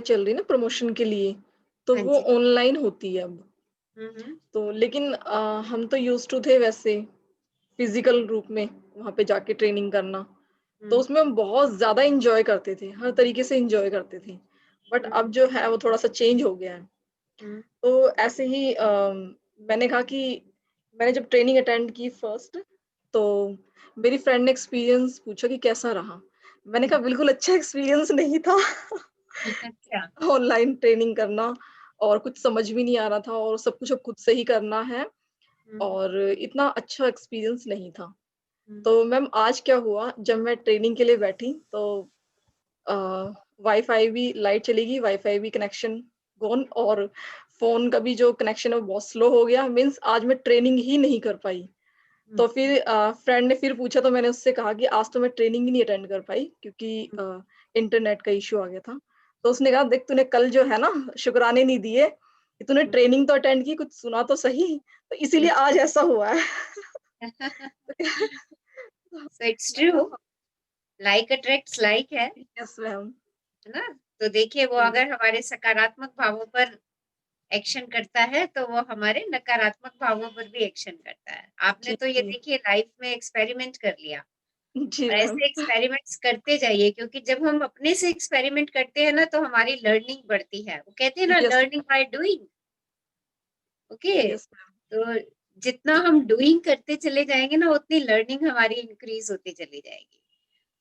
चल रही है ना प्रमोशन के लिए, तो हाँ वो जी। ऑनलाइन होती है अब। हुँ। तो लेकिन हम तो यूज़्ड टू थे वैसे फिज़िकल रूप में वहाँ पे जाके ट्रेनिंग करना। तो हुँ, उसमें हम बहुत ज़्यादा एन्जॉय करते थे, हर तरीके से एन्जॉय करते थे। बट हुँ, अब जो है वो थोड़ा-सा चेंज हो गया है। हुँ, तो ऐसे ही मैंने कहा कि मैंने जब ट्रेनिंग अटेंड की फर्स्ट, तो मेरी फ्रेंड ने एक्सपीरियंस पूछा कि कैसा रहा? मैंने कहा हुँ। बिल्कुल अच्छा एक्सपीरियंस नहीं था। अच्छा। ऑनलाइन ट्रेनिंग करना और कुछ समझ भी नहीं आ रहा था और सब कुछ अब खुद से ही करना है हुँ, और इतना अच्छा एक्सपीरियंस नहीं था। हुँ, तो मैम आज क्या हुआ जब मैं ट्रेनिंग के लिए बैठी तो अ, वाईफ़ाई भी लाइट चली गई, वाईफ़ाई भी कनेक्शन गॉन और फ़ोन का भी जो कनेक्शन है वो बहुत स्लो हो गया मीन्स आज मैं ट्रेनिंग ही नहीं कर पाई। हुँ, तो फिर फ्रेंड ने फिर पूछा तो मैंने उससे कहा कि आज तो मैं ट्रेनिंग ही नहीं अटेंड कर पाई क्योंकि हुँ, इंटरनेट का इश्यू आ गया था। तो उसने कहा देख तूने कल जो है ना शुकराने नहीं दिए कि तूने हुँ, ट्रेनिंग तो अटेंड की, कुछ सुना तो सही, तो इसीलिए हुँ। आज ऐसा हुआ है। सो इट्स मैंने ट्रू, कहा like attracts like yes ma'am. है ना? तो देखिए वो जी, अगर हमारे सकारात्मक भावों पर एक्शन करता है, तो वो हमारे नकारात्मक भावों पर भी एक्शन करता है। आपने जी, तो ये जी। देखिए लाइफ में एक्सपेरिमेंट कर लिया जी और मैम। ऐसे एक्सपेरिमेंट्स करते जाइए क्योंकि जब हम अपने से एक्सपेरिमेंट करते हैं ना, तो हमारी लर्निंग बढ़ती है। वो कहते हैं ना yes, learning by doing. Okay, yes ma'am. तो जितना हम डूइंग करते चले जाएंगे ना उतनी लर्निंग हमारी इंक्रीज होती चली जाएगी।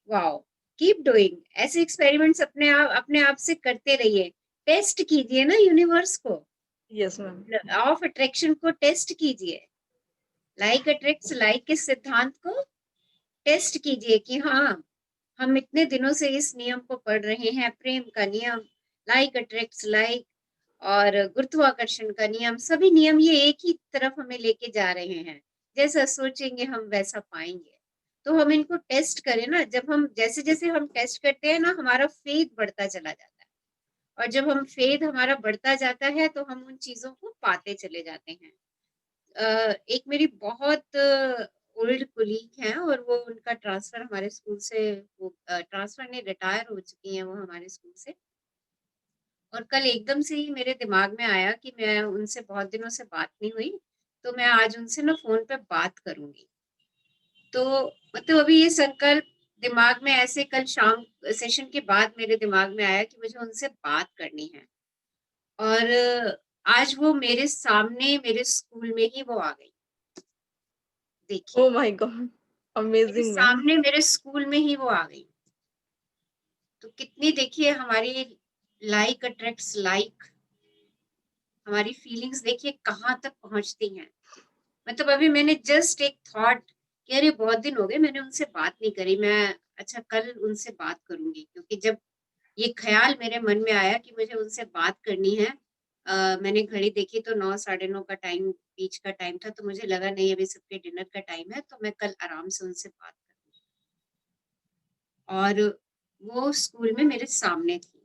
वाओ, कीप डूइंग, ऐसे एक्सपेरिमेंट्स अपने आप से करते रहिए। टेस्ट कीजिए ना यूनिवर्स को, यस मैम। ऑफ अट्रैक्शन को टेस्ट कीजिए, लाइक अट्रैक्ट्स लाइक के सिद्धांत को टेस्ट कीजिए कि हाँ, हम इतने दिनों से इस नियम को पढ़ रहे हैं, प्रेम का नियम, लाइक अट्रैक्ट्स लाइक और गुरुत्वाकर्षण का नियम, सभी नियम ये एक ही तरफ हमें लेके जा रहे हैं। जैसा सोचेंगे हम वैसा पाएंगे। तो हम इनको टेस्ट करें ना, जब हम जैसे जैसे हम टेस्ट करते हैं ना, हमारा फेथ बढ़ता चला जाता है और जब हम फेथ हमारा बढ़ता जाता है तो हम उन चीजों को पाते चले जाते हैं। एक मेरी बहुत ओल्ड कोलीग हैं और वो उनका ट्रांसफर हमारे स्कूल से, वो ट्रांसफर नहीं, रिटायर हो चुकी हैं वो हमारे स्कूल से। और कल एकदम से ही मेरे दिमाग में आया कि मैं उनसे बहुत दिनों से बात नहीं हुई, तो मैं आज उनसे ना फोन पे बात करूंगी। तो मतलब अभी ये संकल्प दिमाग में ऐसे कल शाम सेशन के बाद मेरे दिमाग में आया कि मुझे उनसे बात करनी है। और आज वो मेरे सामने मेरे स्कूल में ही वो आ गई। देखिए, ओह माय गॉड! मेरे अमेजिंग मैम। सामने मेरे स्कूल में ही वो आ गई। तो कितनी देखिए हमारी लाइक अट्रैक्ट्स लाइक, हमारी फीलिंग्स देखिए कहाँ तक पहुंचती हैं। मतलब अभी मैंने जस्ट एक थॉट कि अरे बहुत दिन हो गए मैंने उनसे बात नहीं करी, मैं अच्छा कल उनसे बात करूंगी, क्योंकि जब ये ख्याल मेरे मन में आया कि मुझे उनसे बात करनी है, मैंने घड़ी देखी तो 9 साढ़े 9 का टाइम, बीच का टाइम था, तो मुझे लगा नहीं अभी सबके डिनर का टाइम है, तो मैं कल आराम से उनसे बात करूंगी। और वो स्कूल में मेरे सामने थी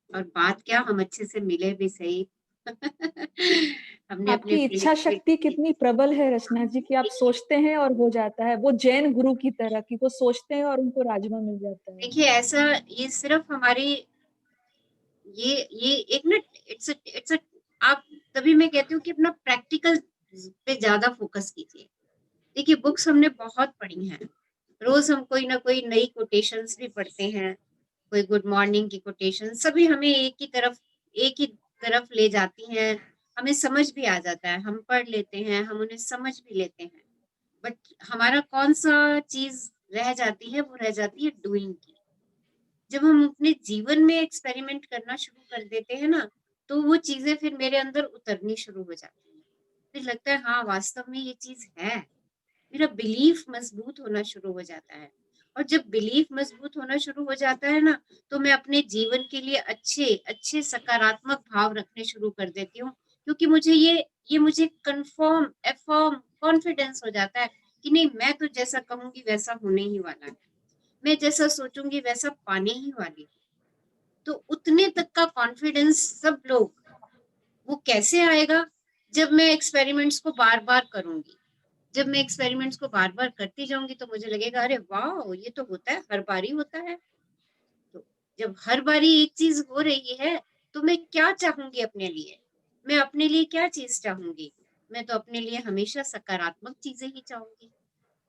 और बात क्या, हम अच्छे से मिले भी सही। हमने अपने आपकी इच्छा फीलिंग्स भी शक्ति कितनी प्रबल है रचना जी कि आप सोचते हैं और हो जाता है। वो जैन गुरु की तरह कि वो सोचते हैं और उनको राजमा मिल जाता है। देखिए ऐसा, ये सिर्फ हमारी ये एक ना, इट्स आप, तभी मैं कहती हूँ कि अपना प्रैक्टिकल पे ज्यादा फोकस कीजिए। देखिए बुक्स हमने बहुत पढ़ी हैं, रोज हम कोई ना कोई नई कोटेशंस भी पढ़ते हैं, कोई गुड मॉर्निंग की कोटेशन, सभी हमें एक ही तरफ ले जाती हैं। हमें समझ भी आ जाता है, हम पढ़ लेते हैं, हम उन्हें समझ भी लेते हैं। बट हमारा कौन सा चीज रह जाती है, वो रह जाती है डूइंग की। जब हम अपने जीवन में एक्सपेरिमेंट करना शुरू कर देते हैं ना, तो वो चीजें फिर मेरे अंदर उतरनी शुरू हो जाती हैं। फिर लगता है हाँ वास्तव में ये चीज है, मेरा बिलीफ मजबूत होना शुरू हो जाता है। और जब बिलीफ मजबूत होना शुरू हो जाता है ना, तो मैं अपने जीवन के लिए अच्छे अच्छे सकारात्मक भाव रखने शुरू कर देती हूँ, क्योंकि मुझे ये मुझे कंफर्म एफर्म कॉन्फिडेंस हो जाता है कि नहीं, मैं तो जैसा कहूंगी वैसा होने ही वाला है, मैं जैसा सोचूंगी वैसा पाने ही वाली हूँ। तो उतने तक का कॉन्फिडेंस सब लोग, वो कैसे आएगा, जब मैं एक्सपेरिमेंट्स को बार बार करूंगी। जब मैं एक्सपेरिमेंट्स को बार बार करती जाऊंगी तो मुझे लगेगा अरे वाह, ये तो होता है, हर बार ही होता है। तो जब हर बारी एक चीज हो रही है तो मैं क्या चाहूंगी अपने लिए? मैं अपने लिए क्या चीज चाहूंगी? मैं तो अपने लिए हमेशा सकारात्मक चीजें ही चाहूंगी।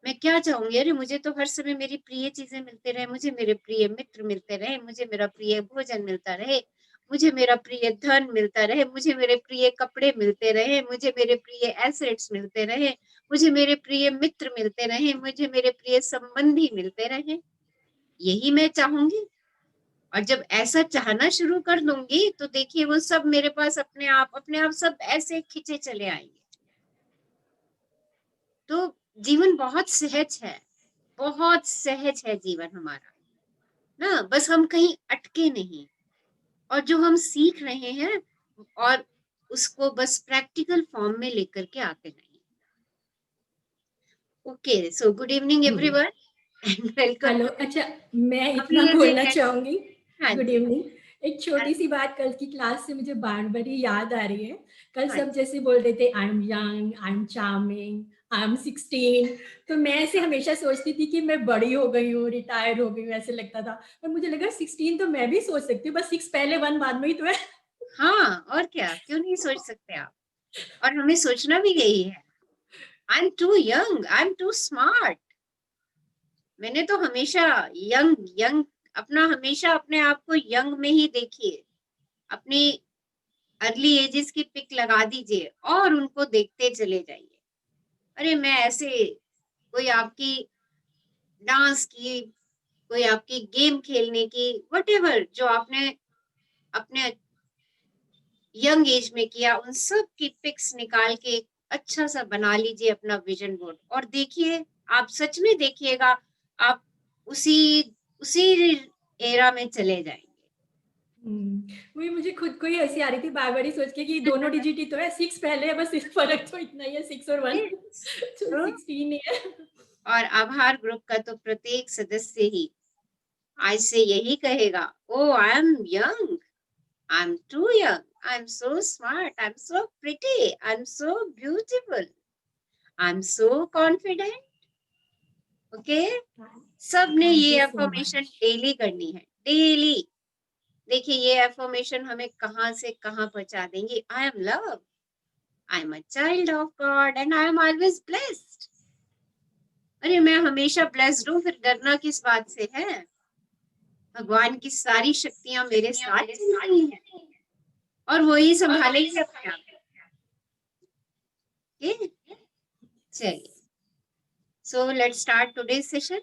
मैं क्या चाहूंगी? अरे मुझे तो हर समय मेरी प्रिय चीजें मिलते रहे, मुझे मेरे प्रिय मित्र मिलते रहे, मुझे मेरा प्रिय भोजन मिलता रहे, मुझे मेरा प्रिय धन मिलता रहे, मुझे मेरे प्रिय कपड़े मिलते रहे, मुझे मेरे प्रिय एसेट्स मिलते रहे, मुझे मेरे प्रिय मित्र मिलते रहे, मुझे मेरे प्रिय संबंधी मिलते रहे। यही मैं चाहूंगी। और जब ऐसा चाहना शुरू कर दूंगी तो देखिए वो सब मेरे पास अपने आप सब ऐसे खिंचे चले आएंगे। तो जीवन बहुत सहज है, बहुत सहज है जीवन हमारा ना। बस हम कहीं अटके नहीं, और जो हम सीख रहे हैं और उसको बस प्रैक्टिकल फॉर्म में लेकर के आते नहीं। Okay, so good evening everyone and welcome hello. To. अच्छा, मैं अभी इतना ये बोलना देखें। चाहूंगी। हाँ गुड जी। इवनिंग। एक हाँ छोटी सी बात कल की क्लास से मुझे बार बार ही याद आ रही है। कल हाँ सब जी। जैसे बोल रहे थे, आई am young, I M charming, I am 16। तो मैं ऐसे हमेशा सोचती थी कि मैं बड़ी हो गई हूँ, रिटायर हो गई हूँ, ऐसे लगता था। पर मुझे लगा 16 तो मैं भी सोच सकती हूँ, बस 6 पहले 1 बाद में ही तो है। हाँ, और क्या, क्यों नहीं सोच सकते आप? और हमें सोचना भी यही है। I am too young, I am too smart. मैंने तो हमेशा यंग यंग हमेशा अपने आप को यंग में ही देखिए। अपनी अर्ली एजेस की पिक लगा दीजिए और उनको देखते चले जाइए। अरे मैं ऐसे, कोई आपकी डांस की, कोई आपकी गेम खेलने की, वटेवर जो आपने अपने यंग एज में किया, उन सब की पिक्स निकाल के एक अच्छा सा बना लीजिए अपना विजन बोर्ड, और देखिए, आप सच में देखिएगा, आप उसी उसी एरा में चले जाएंगे। वही मुझे खुद को ही हंसी आ रही थी बार बार ही सोच के कि दोनों डिजिट ही तो है, 6 पहले है, बस फर्क तो इतना ही है, 6 और 1 तो तो 16 ही है। और आभार ग्रुप का तो प्रत्येक सदस्य ही आज से यही कहेगा, oh I am young, I am too young, I am so smart, I am so pretty, I am so beautiful, I am so confident. Okay, सबने थैंक ये you so affirmation much. Daily करनी है, daily. देखिए ये affirmation हमें कहां से कहां पहुंचा देंगे। I am love, I am a child of God and I am always blessed. अरे मैं हमेशा ब्लेस्ड हूँ, फिर डरना किस बात से है? भगवान की सारी शक्तियां मेरे साथ चल रही हैं और वही संभालेंगे अपने आप। ओके, चलिए, so let's start today's session.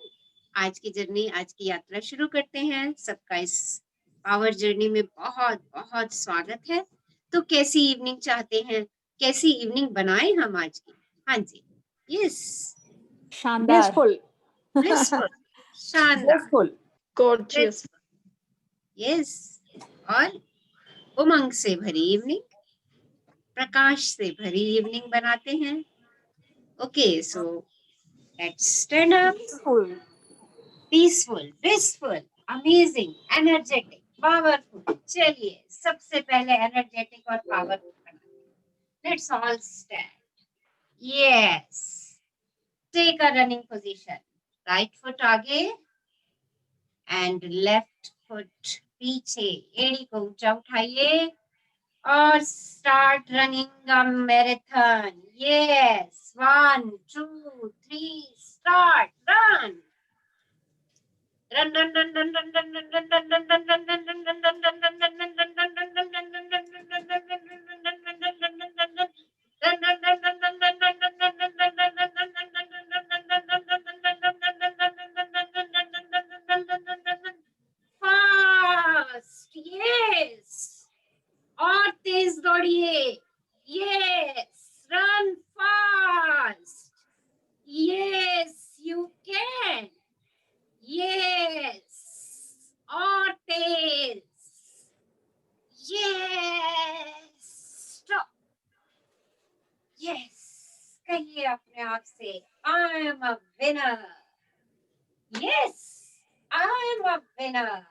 आज की जर्नी, आज की यात्रा शुरू करते हैं। सबका इस पावर जर्नी में बहुत बहुत स्वागत है। तो कैसी इवनिंग चाहते हैं, कैसी इवनिंग बनाएं हम आज की? हाँ जी, यस, शानदार, ब्लिसफुल, ब्लिसफुल, शानदार, ब्लिसफुल, गॉर्जियस। यस, और उमंग से भरी इवनिंग, प्रकाश से भरी इवनिंग बनाते हैं। Okay, so let's stand up. Blissful. Peaceful, blissful, amazing, energetic, powerful. चलिए सबसे पहले एनर्जेटिक और पावरफुल बनाते हैं। Let's all stand. Yes, take a running position. Right foot आगे एंड लेफ्ट फुट पीछे। एड़ी को ऊंचा उठाइए और start running a marathon. Yes, 1 2 3 start, run fast, yes, और तेज दौड़िए। Yes, run fast, yes you can, yes, और तेज, यस, स्टॉप, यस, कहिए अपने आप से, I am a winner, yes, I am a winner,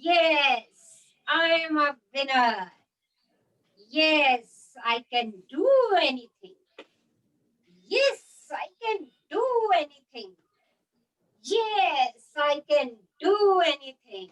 yes, I am a winner, yes, I can do anything, yes, I can do anything, yes, I can do anything,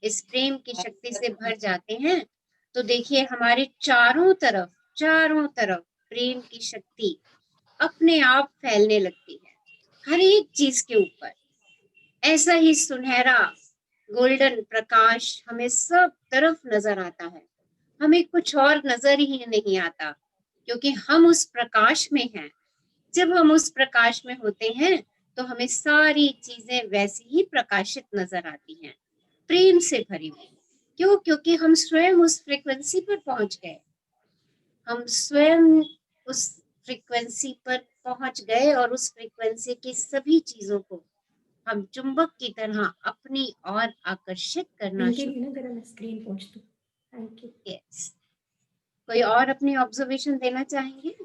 इस प्रेम की शक्ति से भर जाते हैं, तो देखिए हमारे चारों तरफ प्रेम की शक्ति अपने आप फैलने लगती है, हर एक चीज के ऊपर। ऐसा ही सुनहरा गोल्डन प्रकाश हमें सब तरफ नजर आता है, हमें कुछ और नजर ही नहीं आता, क्योंकि हम उस प्रकाश में हैं। जब हम उस प्रकाश में होते हैं तो हमें सारी चीजें वैसी ही प्रकाशित नजर आती हैं, प्रेम से भरी हुई। क्यों? क्योंकि हम स्वयं उस फ्रीक्वेंसी पर पहुंच गए, हम स्वयं उस फ्रीक्वेंसी पर पहुंच गए और उस फ्रीक्वेंसी की सभी चीजों को हम चुंबक की तरह अपनी ओर आकर्षित करना इनके शुरू। लिए ना जरा मैं स्क्रीन पहुंच दूं। Thank you. यस, कोई और अपनी ऑब्जर्वेशन देना चाहेंगे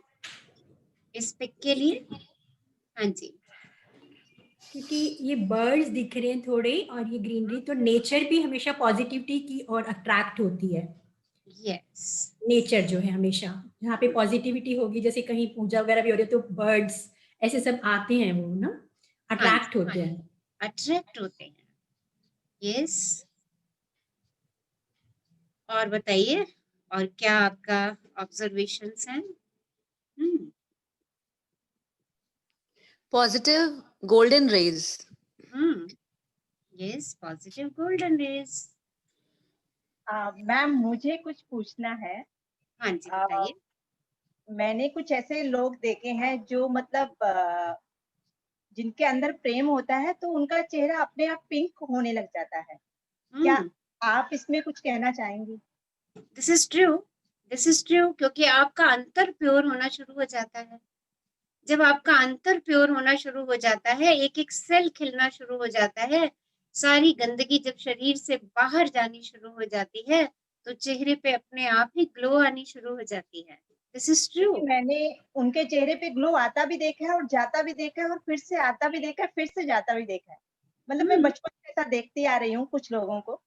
इस पिक के लिए? हाँ जी। क्योंकि ये बर्ड्स दिख रहे हैं थोड़े और ये ग्रीनरी, तो नेचर भी हमेशा पॉजिटिविटी की ओर अट्रैक्ट होती है। यस, नेचर जो है हमेशा जहाँ पे पॉजिटिविटी होगी, जैसे कहीं पूजा वगैरह भी हो रही है तो बर्ड्स ऐसे सब आते हैं, वो ना अट्रैक्ट होते हैं। अट्रैक्ट होते हैं। यस, और बताइए, और क्या आपका ऑब्जर्वेशंस हैं? Positive golden rays. Yes, positive golden rays. Ma'am मुझे कुछ पूछना है। हाँ जी, बताइए। मैंने कुछ ऐसे लोग देखे हैं जो मतलब जिनके अंदर प्रेम होता है तो उनका चेहरा अपने आप पिंक होने लग जाता है। क्या आप इसमें कुछ कहना चाहेंगी? दिस इज ट्रू, क्योंकि आपका अंतर प्योर होना शुरू हो जाता है। जब आपका अंतर प्योर होना शुरू हो जाता है, एक एक सेल खिलना शुरू हो जाता है, सारी गंदगी जब शरीर से बाहर जानी शुरू हो जाती है, तो चेहरे पे अपने आप ही ग्लो आनी शुरू हो जाती है। This is true. मैंने उनके चेहरे पे ग्लो आता भी देखा है और जाता भी देखा है और फिर से आता भी देखा है, फिर से जाता भी देखा है। मतलब मैं बचपन से ऐसा देखती आ रही हूँ कुछ लोगों को।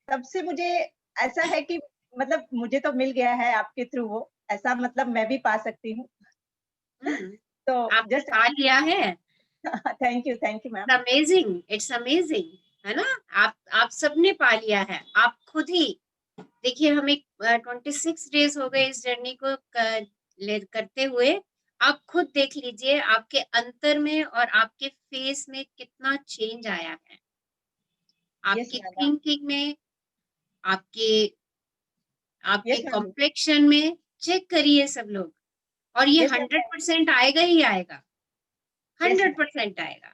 तब से मुझे ऐसा है कि मतलब मुझे तो मिल गया है आपके थ्रू वो, ऐसा मतलब मैं भी पा सकती हूँ। तो आपने पा लिया है। Thank you ma'am. Amazing, it's amazing, है ना? आप सबने पा लिया है। आप खुद ही देखिए, हमें 26 डेज हो गए इस जर्नी को करते हुए। आप खुद देख लीजिए आपके अंतर में और आपके फेस में कितना चेंज आया है, आपकी थिंकिंग में, आपके कॉम्प्लेक्शन में। चेक करिए सब लोग, और ये 100% आएगा ही आएगा, 100% आएगा।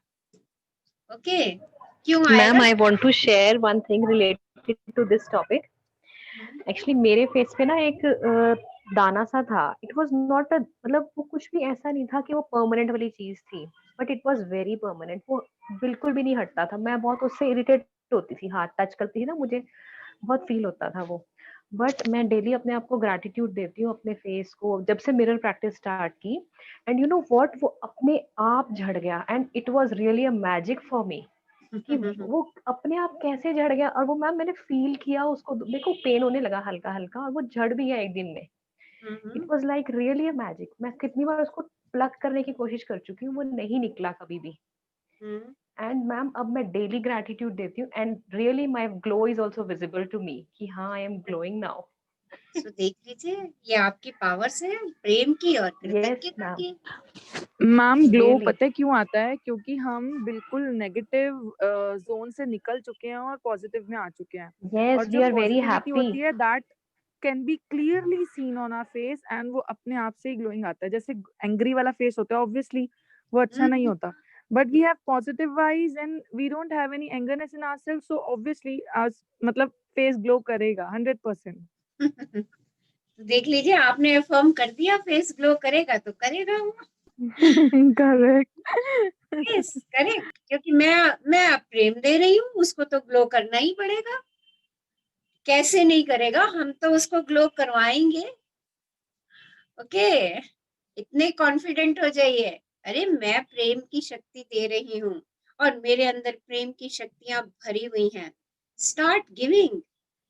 ओके, क्यों आएगा? Ma'am, I want to share one thing related to this topic. Actually मेरे फेस पे ना एक दाना सा था। इट वाज नॉट अ, मतलब वो कुछ भी ऐसा नहीं था कि वो परमानेंट वाली चीज थी, but it was very permanent. वो बिल्कुल भी नहीं हटता था। मैं बहुत उससे इरिटेट होती थी, हाथ टच करती थी ना, मुझे बहुत फील होता था वो। बट मैं डेली अपने आप को ग्रैटिट्यूड देती हूँ अपने फेस को, जब से मिरर प्रैक्टिस स्टार्ट की। एंड यू नो व्हाट, वो अपने आप झड़ गया and it was really a magic for me कि वो अपने आप कैसे झड़ गया। और वो मैम मैंने फील किया उसको, देखो पेन होने लगा हल्का हल्का, और वो झड़ भी गया एक दिन में। It was like really a magic. मैं कितनी बार उसको प्लग करने की कोशिश कर चुकी हूँ, वो नहीं निकला कभी भी। एंड मैम अब मैं डेली ग्रैटिट्यूड देती हूँ and really my glow is also visible to me कि हाँ, I am glowing now. So देख लीजिए, ये आपकी पावर्स है प्रेम की और कृतज्ञता की। मैम ग्लो पता है क्यों आता है? क्योंकि हम बिल्कुल नेगेटिव जोन से निकल चुके हैं और पॉजिटिव में आ चुके हैं। Yes, और we जो are very पॉजिटिविटी happy. होती है that can be clearly seen on our face, and वो अपने आप से ही ग्लोइंग आता है। जैसे एंग्री वाला फेस होता है, ऑब्वियसली वो अच्छा नहीं होता, but we have positive wise and we don't have any angerness in ourselves, so obviously मतलब फेस ग्लो करेगा 100%। देख लीजिए, आपने अफर्म कर दिया फेस ग्लो करेगा तो करेगा वो। करेक्ट। यस, करेक्ट, क्योंकि मैं प्रेम दे रही हूँ, उसको तो ग्लो करना ही पड़ेगा। कैसे नहीं करेगा, हम तो उसको ग्लो करवाएंगे। ओके, इतने कॉन्फिडेंट हो जाइए। अरे मैं प्रेम की शक्ति दे रही हूँ और मेरे अंदर प्रेम की शक्तियां भरी हुई हैं। स्टार्ट गिविंग,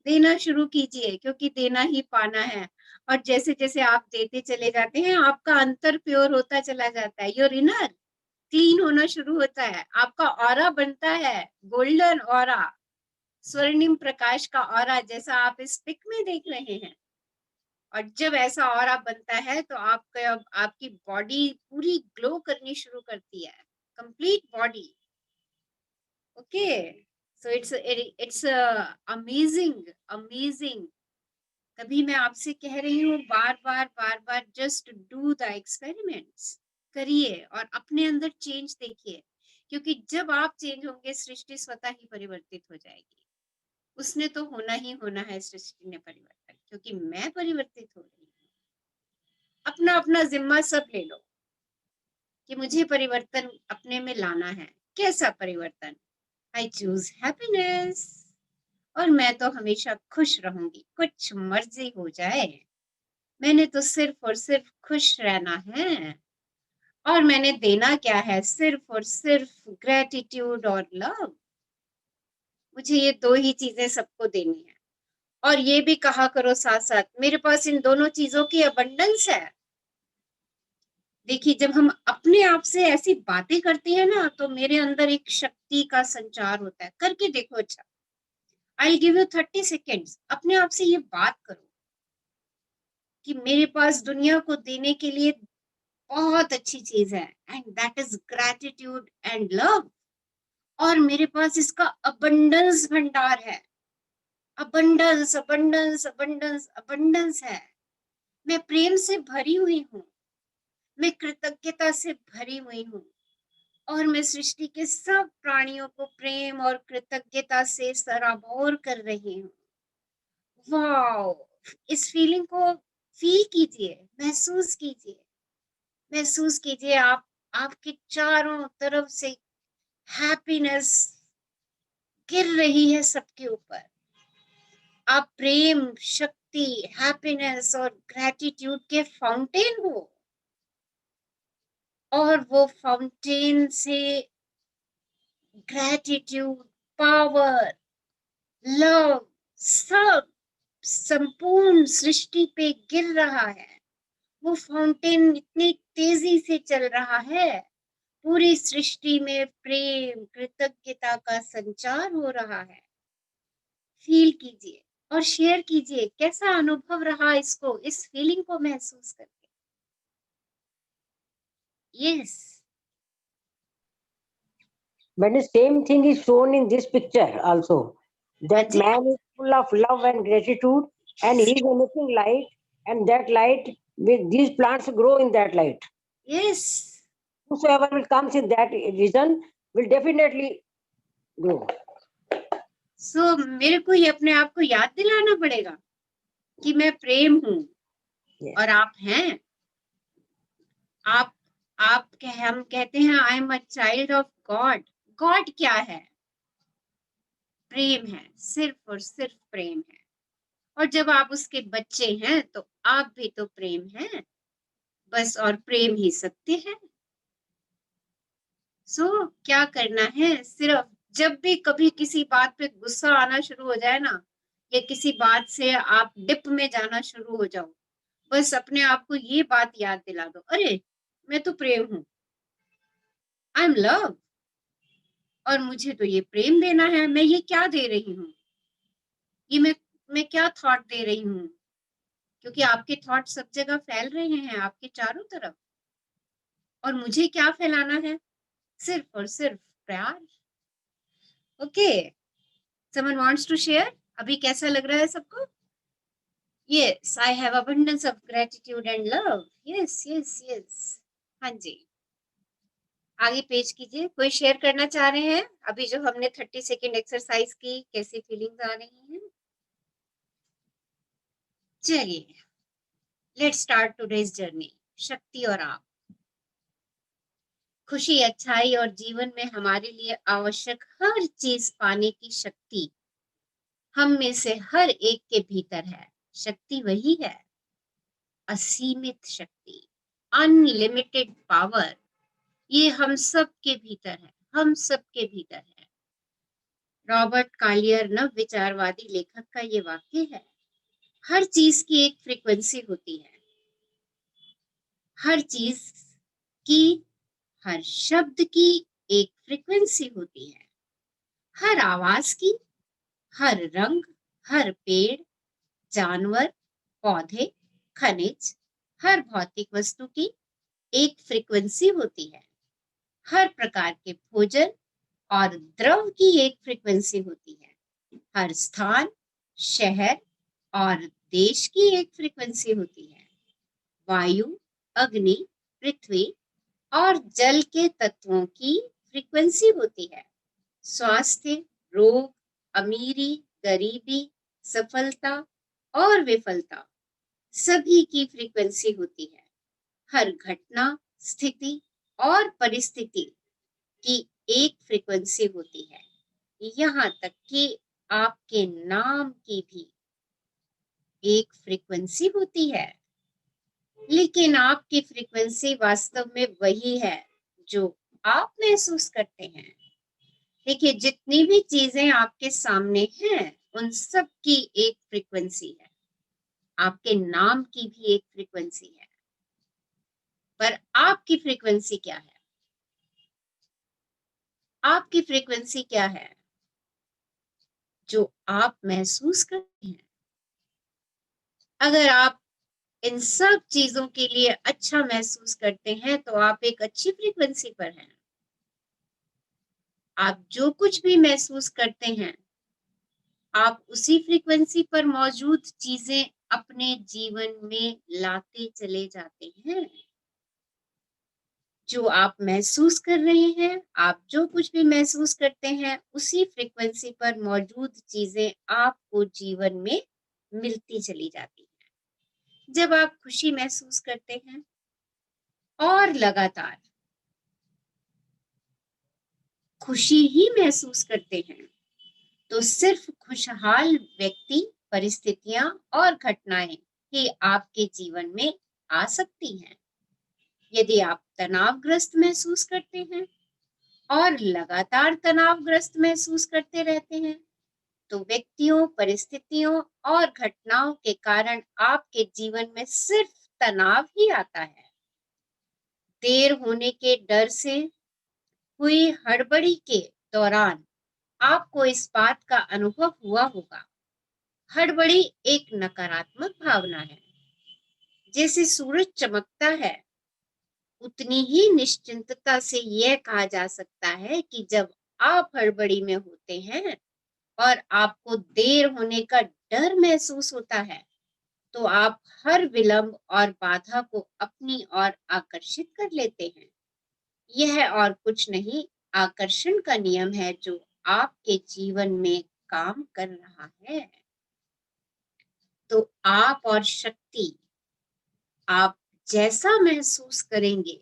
देना शुरू कीजिए, क्योंकि देना ही पाना है। और जैसे जैसे आप देते चले जाते हैं, आपका अंतर प्योर होता चला जाता है, योर इनर क्लीन होना शुरू होता है, आपका ऑरा बनता है गोल्डन ऑरा। स्वर्णिम प्रकाश का ऑरा जैसा आप इस पिक में देख रहे हैं। और जब ऐसा ऑरा बनता है तो आपकी बॉडी पूरी ग्लो करनी शुरू करती है, complete body. Okay, so it's amazing. तभी मैं आपसे कह रही हूँ बार बार जस्ट डू द एक्सपेरिमेंट्स, करिए और अपने अंदर चेंज देखिए, क्योंकि जब आप चेंज होंगे सृष्टि स्वतः ही परिवर्तित हो जाएगी। उसने तो होना ही होना है, सृष्टि ने परिवर्तन, क्योंकि मैं परिवर्तित हो रही हूँ। अपना अपना जिम्मा सब ले लो कि मुझे परिवर्तन अपने में लाना है। कैसा परिवर्तन? आई चूज हैप्पीनेस, और मैं तो हमेशा खुश रहूंगी, कुछ मर्जी हो जाए। मैंने तो सिर्फ और सिर्फ खुश रहना है, और मैंने देना क्या है? सिर्फ और सिर्फ ग्रेटिट्यूड और लव। मुझे ये दो ही चीजें सबको देनी है। और ये भी कहा करो साथ साथ, मेरे पास इन दोनों चीजों की अबंडेंस है। देखिए, जब हम अपने आप से ऐसी बातें करते हैं ना, तो मेरे अंदर एक शक्ति का संचार होता है। करके देखो। अच्छा, आई गिव यू 30 सेकेंड्स, अपने आप से ये बात करो कि मेरे पास दुनिया को देने के लिए बहुत अच्छी चीज है, and that is gratitude and love. और मेरे पास इसका अबंडेंस भंडार है। अबंडेंस अबंडेंस अबंडेंस अबंडेंस है। मैं प्रेम से भरी हुई हूँ, मैं कृतज्ञता से भरी हुई हूँ, और मैं सृष्टि के सब प्राणियों को प्रेम और कृतज्ञता से सराबोर कर रही हूँ। वाओ, इस फीलिंग को फील कीजिए, महसूस कीजिए, महसूस कीजिए। आपके चारों तरफ से हैप्पीनेस गिर रही है सबके ऊपर। आप प्रेम, शक्ति, हैप्पीनेस और ग्रेटिट्यूड के फाउंटेन हो, और वो फाउंटेन से ग्रेटिट्यूड, पावर, लव सब संपूर्ण सृष्टि पे गिर रहा है। वो फाउंटेन इतनी तेजी से चल रहा है, पूरी सृष्टि में प्रेम, कृतज्ञता का संचार हो रहा है। फील कीजिए और शेयर कीजिए कैसा अनुभव रहा इसको, इस फीलिंग को महसूस करके। Yes, But the same thing is shown in this picture also. That जी, man is full of love and gratitude, and he is emitting light, and that light, with these plants grow in that light. Yes. Whosoever will comes in that vision will definitely grow. सो मेरे को ये अपने आप को याद दिलाना पड़ेगा कि मैं प्रेम हूँ, Yes. और आप हैं। हम कहते हैं I am a child of God. God क्या है? प्रेम है, सिर्फ और सिर्फ प्रेम है। और जब आप उसके बच्चे हैं तो आप भी तो प्रेम हैं, बस, और प्रेम ही सत्य है। सो क्या करना है? सिर्फ जब भी कभी किसी बात पे गुस्सा आना शुरू हो जाए ना, या किसी बात से आप डिप में जाना शुरू हो जाओ, बस अपने आप को ये बात याद दिला दो, अरे मैं तो प्रेम हूं, आई एम लव, और मुझे तो ये प्रेम देना है। मैं ये क्या दे रही हूँ? ये मैं क्या थॉट दे रही हूँ? क्योंकि आपके थॉट सब जगह फैल रहे हैं, आपके चारों तरफ, और मुझे क्या फैलाना है? सिर्फ और सिर्फ प्यार। Okay, someone wants to share? अभी कैसा लग रहा है सबको? Yes, I have abundance of gratitude and love. Yes, yes, yes. हाँ जी, आगे पेश कीजिए। कोई शेयर करना चाह रहे हैं? अभी जो हमने 30 सेकेंड एक्सरसाइज की, कैसी फीलिंग्स आ रही हैं? चलिए, लेट्स स्टार्ट टुडेज जर्नी। शक्ति और आप, खुशी, अच्छाई और जीवन में हमारे लिए आवश्यक हर चीज पाने की शक्ति हम में से हर एक के भीतर है। शक्ति वही है, असीमित शक्ति, अनलिमिटेड पावर। ये हम सब के भीतर है, हम सब के भीतर है। रॉबर्ट कालियर नव विचारवादी लेखक का ये वाक्य है। हर चीज की एक फ्रीक्वेंसी होती है, हर चीज की, हर शब्द की एक फ्रीक्वेंसी होती है, हर आवाज की, हर रंग, हर पेड़, जानवर, पौधे, खनिज, हर भौतिक वस्तु की एक फ्रीक्वेंसी होती है। हर प्रकार के भोजन और द्रव की एक फ्रीक्वेंसी होती है। हर स्थान, शहर और देश की एक फ्रीक्वेंसी होती है। वायु, अग्नि, पृथ्वी और जल के तत्वों की फ्रीक्वेंसी होती है। स्वास्थ्य, रोग, अमीरी, गरीबी, सफलता और विफलता सभी की फ्रीक्वेंसी होती है। हर घटना, स्थिति और परिस्थिति की एक फ्रीक्वेंसी होती है। यहाँ तक कि आपके नाम की भी एक फ्रीक्वेंसी होती है। लेकिन आपकी फ्रीक्वेंसी वास्तव में वही है जो आप महसूस करते हैं। देखिए, जितनी भी चीजें आपके सामने हैं उन सब की एक फ्रीक्वेंसी है। आपके नाम की भी एक फ्रीक्वेंसी है, पर आपकी फ्रीक्वेंसी क्या है? आपकी फ्रीक्वेंसी क्या है जो आप महसूस करते हैं? अगर आप इन सब चीजों के लिए अच्छा महसूस करते हैं तो आप एक अच्छी फ्रीक्वेंसी पर हैं। आप जो कुछ भी महसूस करते हैं, आप उसी फ्रीक्वेंसी पर मौजूद चीजें अपने जीवन में लाते चले जाते हैं। जो आप महसूस कर रहे हैं, आप जो कुछ भी महसूस करते हैं, उसी फ्रीक्वेंसी पर मौजूद चीजें आपको जीवन में मिलती चली जाती हैं। जब आप खुशी महसूस करते हैं और लगातार खुशी ही महसूस करते हैं, तो सिर्फ खुशहाल व्यक्ति, परिस्थितियां और घटनाएं ही आपके जीवन में आ सकती हैं। यदि आप तनावग्रस्त महसूस करते हैं और लगातार तनावग्रस्त महसूस करते रहते हैं, तो व्यक्तियों, परिस्थितियों और घटनाओं के कारण आपके जीवन में सिर्फ तनाव ही आता है। देर होने के डर से हुई हड़बड़ी के दौरान आपको इस बात का अनुभव हुआ होगा। हड़बड़ी एक नकारात्मक भावना है। जैसे सूरज चमकता है, उतनी ही निश्चिंतता से यह कहा जा सकता है कि जब आप हड़बड़ी में होते हैं और आपको देर होने का डर महसूस होता है, तो आप हर विलंब और बाधा को अपनी ओर आकर्षित कर लेते हैं। यह और कुछ नहीं, आकर्षण का नियम है जो आपके जीवन में काम कर रहा है। तो आप और शक्ति, आप जैसा महसूस करेंगे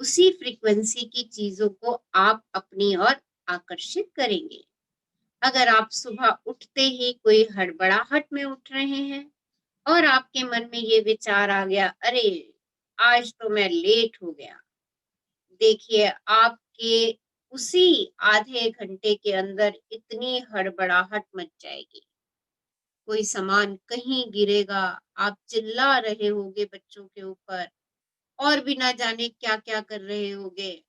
उसी फ्रीक्वेंसी की चीजों को आप अपनी ओर आकर्षित करेंगे। अगर आप सुबह उठते ही कोई हड़बड़ाहट में उठ रहे हैं और आपके मन में ये विचार आ गया, अरे आज तो मैं लेट हो गया, देखिए आपके उसी आधे घंटे के अंदर इतनी हड़बड़ाहट मच जाएगी। कोई सामान कहीं गिरेगा, आप चिल्ला रहे होगे बच्चों के ऊपर और भी ना जाने क्या क्या कर रहे होगे।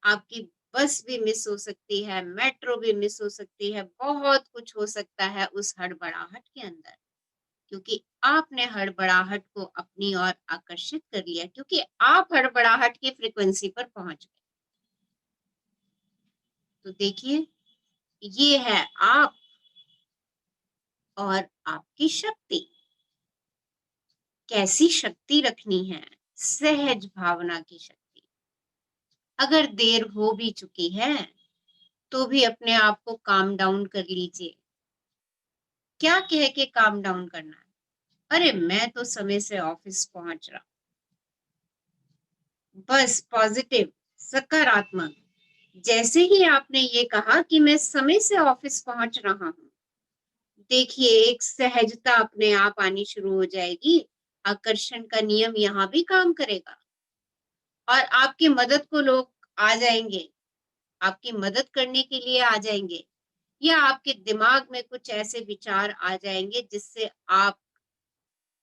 आपकी बस भी मिस हो सकती है, मेट्रो भी मिस हो सकती है, बहुत कुछ हो सकता है उस हड़बड़ाहट के अंदर, क्योंकि आपने हड़बड़ाहट को अपनी ओर आकर्षित कर लिया, क्योंकि आप हड़बड़ाहट की फ्रीक्वेंसी पर पहुंच गए। तो देखिए, ये है आप और आपकी शक्ति। कैसी शक्ति रखनी है? सहज भावना की शक्ति। अगर देर हो भी चुकी है तो भी अपने आप को काम डाउन कर लीजिए। क्या कह के काम डाउन करना है? अरे मैं तो समय से ऑफिस पहुंच रहा। बस पॉजिटिव, सकारात्मक। जैसे ही आपने ये कहा कि मैं समय से ऑफिस पहुंच रहा हूं, देखिए एक सहजता अपने आप आनी शुरू हो जाएगी। आकर्षण का नियम यहाँ भी काम करेगा और आपकी मदद को लोग आ जाएंगे, आपकी मदद करने के लिए आ जाएंगे, या आपके दिमाग में कुछ ऐसे विचार आ जाएंगे जिससे आप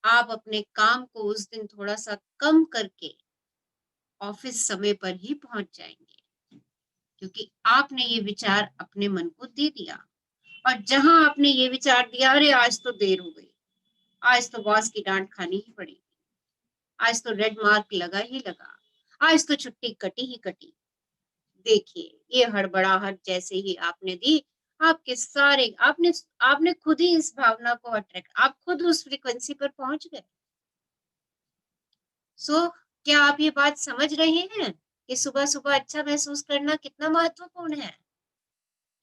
अपने काम को उस दिन थोड़ा सा कम करके ऑफिस समय पर ही पहुंच जाएंगे, क्योंकि आपने ये विचार अपने मन को दे दिया। और जहां आपने ये विचार दिया, अरे आज तो देर हो गई, आज तो बॉस की डांट खानी ही पड़ेगी, आज तो रेड मार्क लगा ही लगा, आज तो छुट्टी कटी ही कटी, देखिए ये हड़बड़ाहट जैसे ही आपने दी, आपके सारे आपने खुद ही इस भावना को अट्रैक्ट, आप खुद उस फ्रीक्वेंसी पर पहुंच गए। सो क्या आप ये बात समझ रहे हैं कि सुबह सुबह अच्छा महसूस करना कितना महत्वपूर्ण है?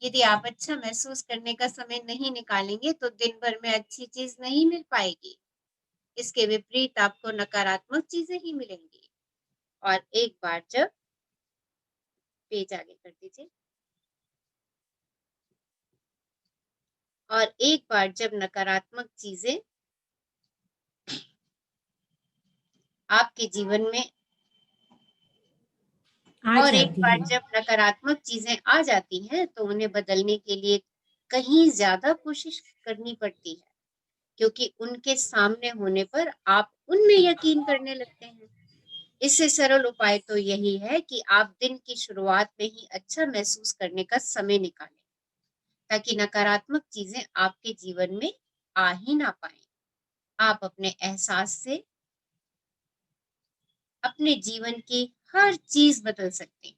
यदि आप अच्छा महसूस करने का समय नहीं निकालेंगे तो दिन भर में अच्छी चीज नहीं मिल पाएगी, इसके विपरीत आपको नकारात्मक चीजें ही मिलेंगी। और एक बार जब, पेज आगे कर दीजिए, और एक बार जब नकारात्मक चीजें आपके जीवन में, और एक बार जब नकारात्मक चीजें आ जाती हैं तो उन्हें बदलने के लिए कहीं ज्यादा कोशिश करनी पड़ती है, क्योंकि उनके सामने होने पर आप उनमें यकीन करने लगते हैं। इससे सरल उपाय तो यही है कि आप दिन की शुरुआत में ही अच्छा महसूस करने का समय निकालें, ताकि नकारात्मक चीजें आपके जीवन में आ ही ना पाए। आप अपने एहसास से अपने जीवन की हर चीज बदल सकते हैं,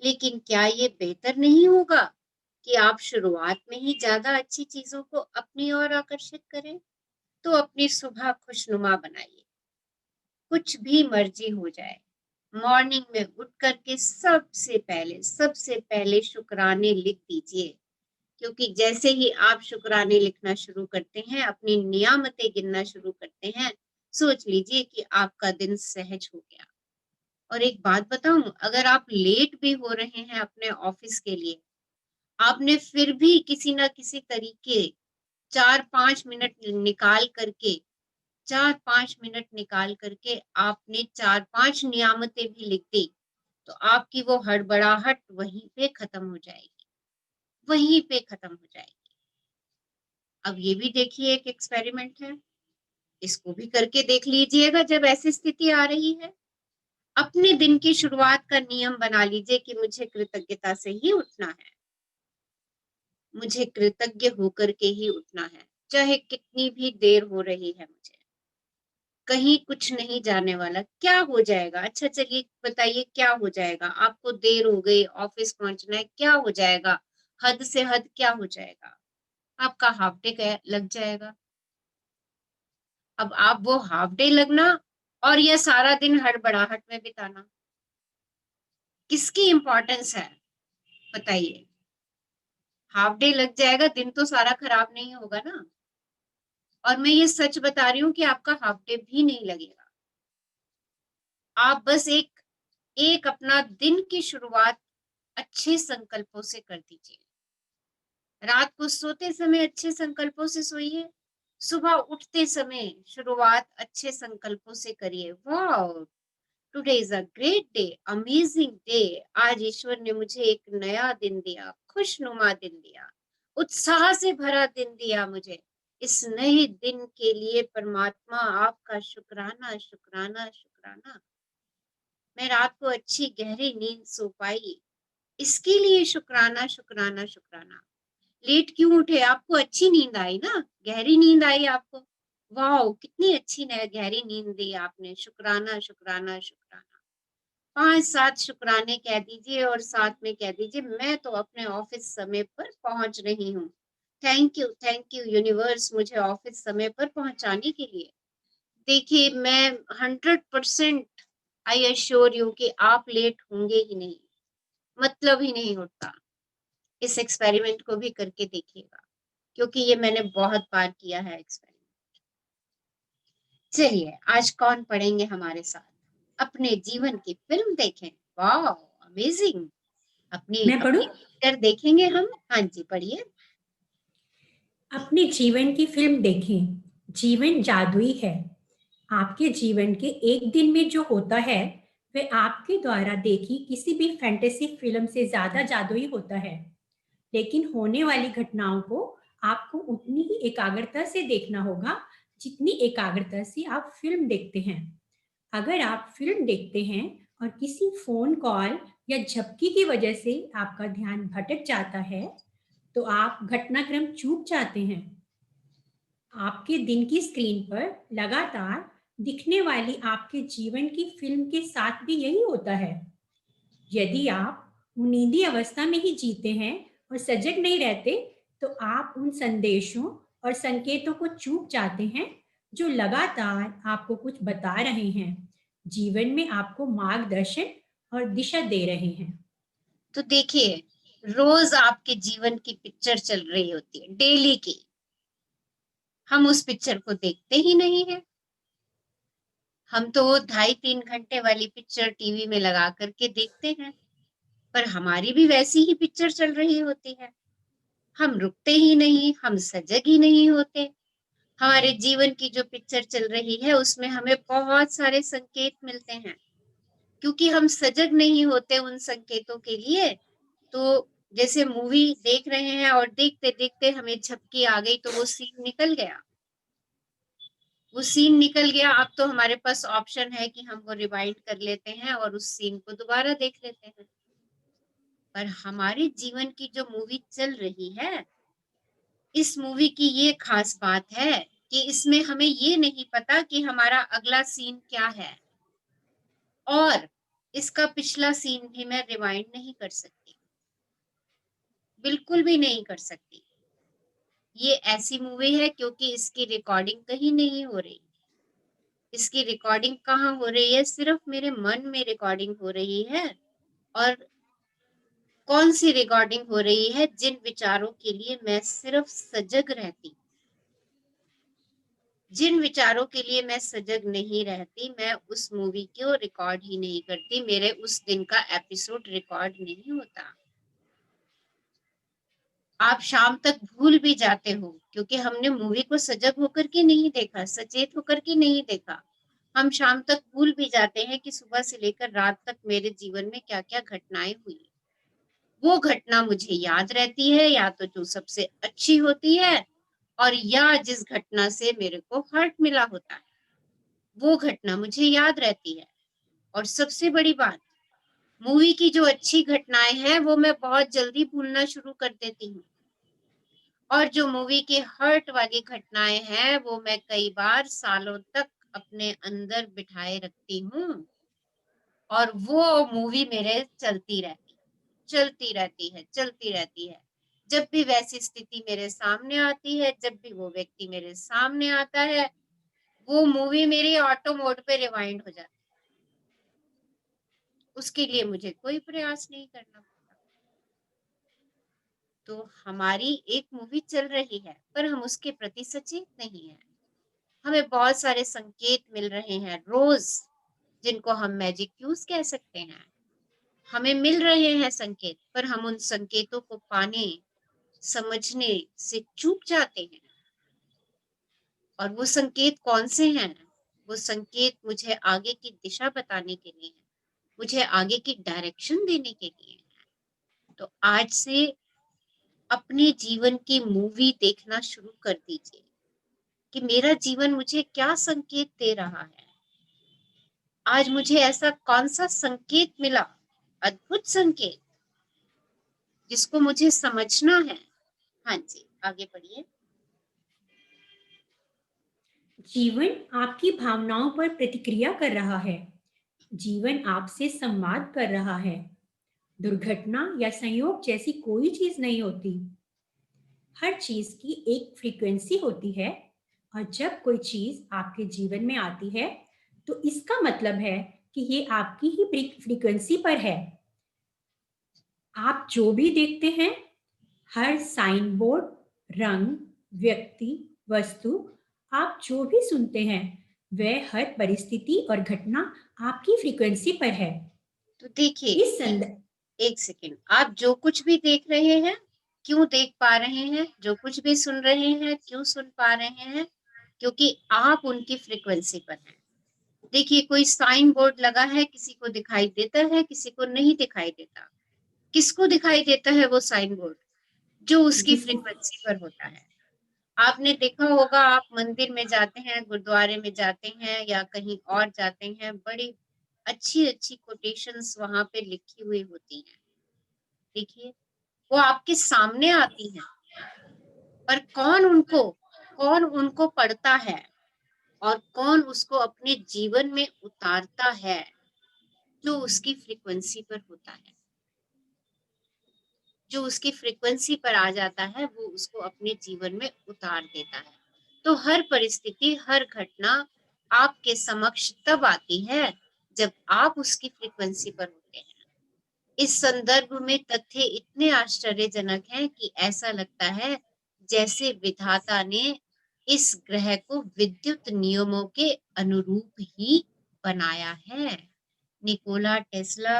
लेकिन क्या ये बेहतर नहीं होगा कि आप शुरुआत में ही ज्यादा अच्छी चीजों को अपनी ओर आकर्षित करें? तो अपनी सुबह खुशनुमा बनाइए, कुछ भी मर्जी हो जाए, मॉर्निंग में उठ करके सबसे पहले शुक्राने लिख दीजिए, क्योंकि जैसे ही आप शुक्राने लिखना शुरू करते हैं, अपनी नियामतें गिनना शुरू करते हैं, सोच लीजिए कि आपका दिन सहज हो गया। और एक बात बताऊं, अगर आप लेट भी हो रहे हैं अपने ऑफिस के लिए, आपने फिर भी किसी ना किसी तरीके 4-5 मिनट निकाल करके 4-5 मिनट निकाल करके आपने 4-5 नियामतें भी लिख दी, तो आपकी वो हड़बड़ाहट वहीं पे खत्म हो जाएगी, वहीं पे खत्म हो जाएगी। अब ये भी देखिए, एक एक्सपेरिमेंट है, इसको भी करके देख लीजिएगा। जब ऐसी स्थिति आ रही है, अपने दिन की शुरुआत का नियम बना लीजिए कि मुझे कृतज्ञता से ही उठना है, मुझे कृतज्ञ होकर के ही उठना है, चाहे कितनी भी देर हो रही है मुझे, कहीं कुछ नहीं जाने वाला, क्या हो जाएगा? अच्छा चलिए बताइए क्या हो जाएगा? आपको देर हो गई, ऑफिस पहुंचना है, क्या हो जाएगा? हद से हद क्या हो जाएगा? आपका हाफ डे लग जाएगा। अब आप वो हाफ डे लगना और यह सारा दिन हड़बड़ाहट में बिताना, किसकी इंपॉर्टेंस है बताइए? हाफ डे लग जाएगा, दिन तो सारा खराब नहीं होगा ना। और मैं ये सच बता रही हूँ कि आपका हाफ डे भी नहीं लगेगा। आप बस एक अपना दिन की शुरुआत अच्छे संकल्पों से कर दीजिए। रात को सोते समय अच्छे संकल्पों से सोइए, सुबह उठते समय शुरुआत अच्छे संकल्पों से करिए। वाह, today is a great day, amazing day, आज ईश्वर ने मुझे एक नया दिन दिया, खुशनुमा दिन दिया, उत्साह से भरा दिन दिया मुझे। इस नए दिन के लिए परमात्मा आपका शुक्राना शुक्राना शुक्राना। मैं रात को अच्छी गहरी नींद सो पाई, इसके लिए शुक्राना शुक्राना शुक्राना। लेट क्यों उठे? आपको अच्छी नींद आई ना, गहरी नींद आई आपको, वाह कितनी अच्छी गहरी नींद दी आपने, शुक्राना शुक्राना शुक्राना। 5-7 शुक्राने कह दीजिए और साथ में कह दीजिए, मैं तो अपने ऑफिस समय पर पहुंच रही हूँ। थैंक यू यूनिवर्स, मुझे ऑफिस समय पर पहुंचाने के लिए। देखिए, मैं 100% आई एश्योर यू कि आप लेट होंगे ही नहीं, मतलब ही नहीं होता। इस एक्सपेरिमेंट को भी करके देखिएगा, क्योंकि ये मैंने बहुत बार किया है एक्सपेरिमेंट। चलिए, आज कौन पढ़ेंगे हमारे साथ? अपने जीवन की फिल्म देखें। वाह अमेजिंग, अपनी मैं पढ़ूं? पिक्चर देखेंगे हम। हाँ जी, पढ़िए। अपने जीवन की फिल्म देखें। जीवन जादुई है। आपके जीवन के एक दिन में जो होता है वह आपके द्वारा देखी किसी भी फैंटेसी फिल्म से ज्यादा जादुई होता है, लेकिन होने वाली घटनाओं को आपको उतनी ही एकाग्रता से देखना होगा जितनी एकाग्रता से आप फिल्म देखते हैं। अगर आप फिल्म देखते हैं और किसी फोन कॉल या झपकी की वजह से आपका ध्यान भटक जाता है, तो आप घटनाक्रम चूक जाते हैं। आपके दिन की स्क्रीन पर लगातार दिखने वाली आपके जीवन की फिल्म के साथ भी यही होता है। यदि आप उन्नीदी अवस्था में ही जीते हैं और सजग नहीं रहते, तो आप उन संदेशों और संकेतों को चूक जाते हैं जो लगातार आपको कुछ बता रहे हैं, जीवन में आपको मार्गदर्शन और दिशा दे रहे हैं। तो देखिए, रोज आपके जीवन की पिक्चर चल रही होती है, डेली की। हम उस पिक्चर को देखते ही नहीं है। हम तो 2.5-3 घंटे वाली पिक्चर टीवी में लगा करके देखते हैं, पर हमारी भी वैसी ही पिक्चर चल रही होती है। हम रुकते ही नहीं, हम सजग ही नहीं होते। हमारे जीवन की जो पिक्चर चल रही है उसमें हमें बहुत सारे संकेत मिलते हैं, क्योंकि हम सजग नहीं होते उन संकेतों के लिए। तो जैसे मूवी देख रहे हैं और देखते देखते हमें झपकी आ गई, तो वो सीन निकल गया। वो सीन निकल गया, अब तो हमारे पास ऑप्शन है कि हम वो रिवाइंड कर लेते हैं और उस सीन को दोबारा देख लेते हैं। पर हमारे जीवन की जो मूवी चल रही है, इस मूवी की ये खास बात है कि इसमें हमें ये नहीं पता कि हमारा अगला सीन क्या है, और इसका पिछला सीन भी मैं रिवाइंड नहीं कर सकती, बिल्कुल भी नहीं कर सकती। ये ऐसी मूवी है क्योंकि इसकी रिकॉर्डिंग कहीं नहीं हो रही। इसकी रिकॉर्डिंग कहाँ हो रही है? सिर्फ मेरे मन में रिकॉर्डिंग हो रही है। और कौन सी रिकॉर्डिंग हो रही है? जिन विचारों के लिए मैं सिर्फ सजग रहती, जिन विचारों के लिए मैं सजग नहीं रहती, मैं उस मूवी को रिकॉर्ड ही नहीं करती। मेरे उस दिन का एपिसोड रिकॉर्ड नहीं होता। आप शाम तक भूल भी जाते हो, क्योंकि हमने मूवी को सजग होकर के नहीं देखा, सचेत होकर के नहीं देखा। हम शाम तक भूल भी जाते हैं कि सुबह से लेकर रात तक मेरे जीवन में क्या क्या घटनाएं हुई। वो घटना मुझे याद रहती है, या तो जो सबसे अच्छी होती है, और या जिस घटना से मेरे को हर्ट मिला होता है, वो घटना मुझे याद रहती है। और सबसे बड़ी बात, मूवी की जो अच्छी घटनाएं हैं वो मैं बहुत जल्दी भूलना शुरू कर देती हूँ, और जो मूवी की हर्ट वाली घटनाएं हैं वो मैं कई बार सालों तक अपने अंदर बिठाए रखती हूँ, और वो मूवी मेरे चलती रहती है। जब भी वैसी स्थिति मेरे सामने आती है, जब भी वो व्यक्ति मेरे सामने आता है, वो मूवी मेरी ऑटो मोड पे रिवाइंड हो जाती है। उसके लिए मुझे कोई प्रयास नहीं करना पड़ता। तो हमारी एक मूवी चल रही है, पर हम उसके प्रति सचेत नहीं है। हमें बहुत सारे संकेत मिल रहे हैं रोज, जिनको हम मैजिक क्यूज कह सकते हैं। हमें मिल रहे हैं संकेत, पर हम उन संकेतों को पाने, समझने से चूक जाते हैं। और वो संकेत कौन से हैं? वो संकेत मुझे आगे की दिशा बताने के लिए है, मुझे आगे की डायरेक्शन देने के लिए है। तो आज से अपने जीवन की मूवी देखना शुरू कर दीजिए कि मेरा जीवन मुझे क्या संकेत दे रहा है। आज मुझे ऐसा कौन सा संकेत मिला, अद्भुत संकेत, जिसको मुझे समझना है। हाँ जी, आगे बढ़िए। जीवन आपकी भावनाओं पर प्रतिक्रिया कर रहा है। जीवन आपसे संवाद कर रहा है। दुर्घटना या संयोग जैसी कोई चीज नहीं होती। हर चीज की एक फ्रीक्वेंसी होती है, और जब कोई चीज आपके जीवन में आती है, तो इसका मतलब है कि ये आपकी ही फ्रीक्वेंसी पर है। आप जो भी देखते हैं, हर साइन बोर्ड, रंग, व्यक्ति, वस्तु, आप जो भी सुनते हैं, वह हर परिस्थिति और घटना आपकी फ्रीक्वेंसी पर है। तो देखिए, इस संदर्भ, एक सेकेंड, आप जो कुछ भी देख रहे हैं, क्यों देख पा रहे हैं? जो कुछ भी सुन रहे हैं, क्यों सुन पा रहे हैं? क्योंकि आप उनकी फ्रीक्वेंसी पर हैं। देखिए, कोई साइन बोर्ड लगा है, किसी को दिखाई देता है, किसी को नहीं दिखाई देता। किसको दिखाई देता है वो साइन बोर्ड? जो उसकी फ्रीक्वेंसी पर होता है। आपने देखा होगा, आप मंदिर में जाते हैं, गुरुद्वारे में जाते हैं, या कहीं और जाते हैं, बड़ी अच्छी अच्छी कोटेशंस वहां पे लिखी हुई होती हैं। देखिए, वो आपके सामने आती हैं, पर कौन उनको पढ़ता है और कौन उसको अपने जीवन में उतारता है, जो उसकी फ्रीक्वेंसी पर होता है, जो उसकी फ्रीक्वेंसी पर आ जाता है, वो उसको अपने जीवन में उतार देता है। तो हर परिस्थिति, हर घटना आपके समक्ष तब आती है जब आप उसकी फ्रीक्वेंसी पर होते हैं। इस संदर्भ में तथ्य इतने आश्चर्यजनक हैं कि ऐसा लगता है जैसे विधाता ने इस ग्रह को विद्युत नियमों के अनुरूप ही बनाया है। निकोला टेस्ला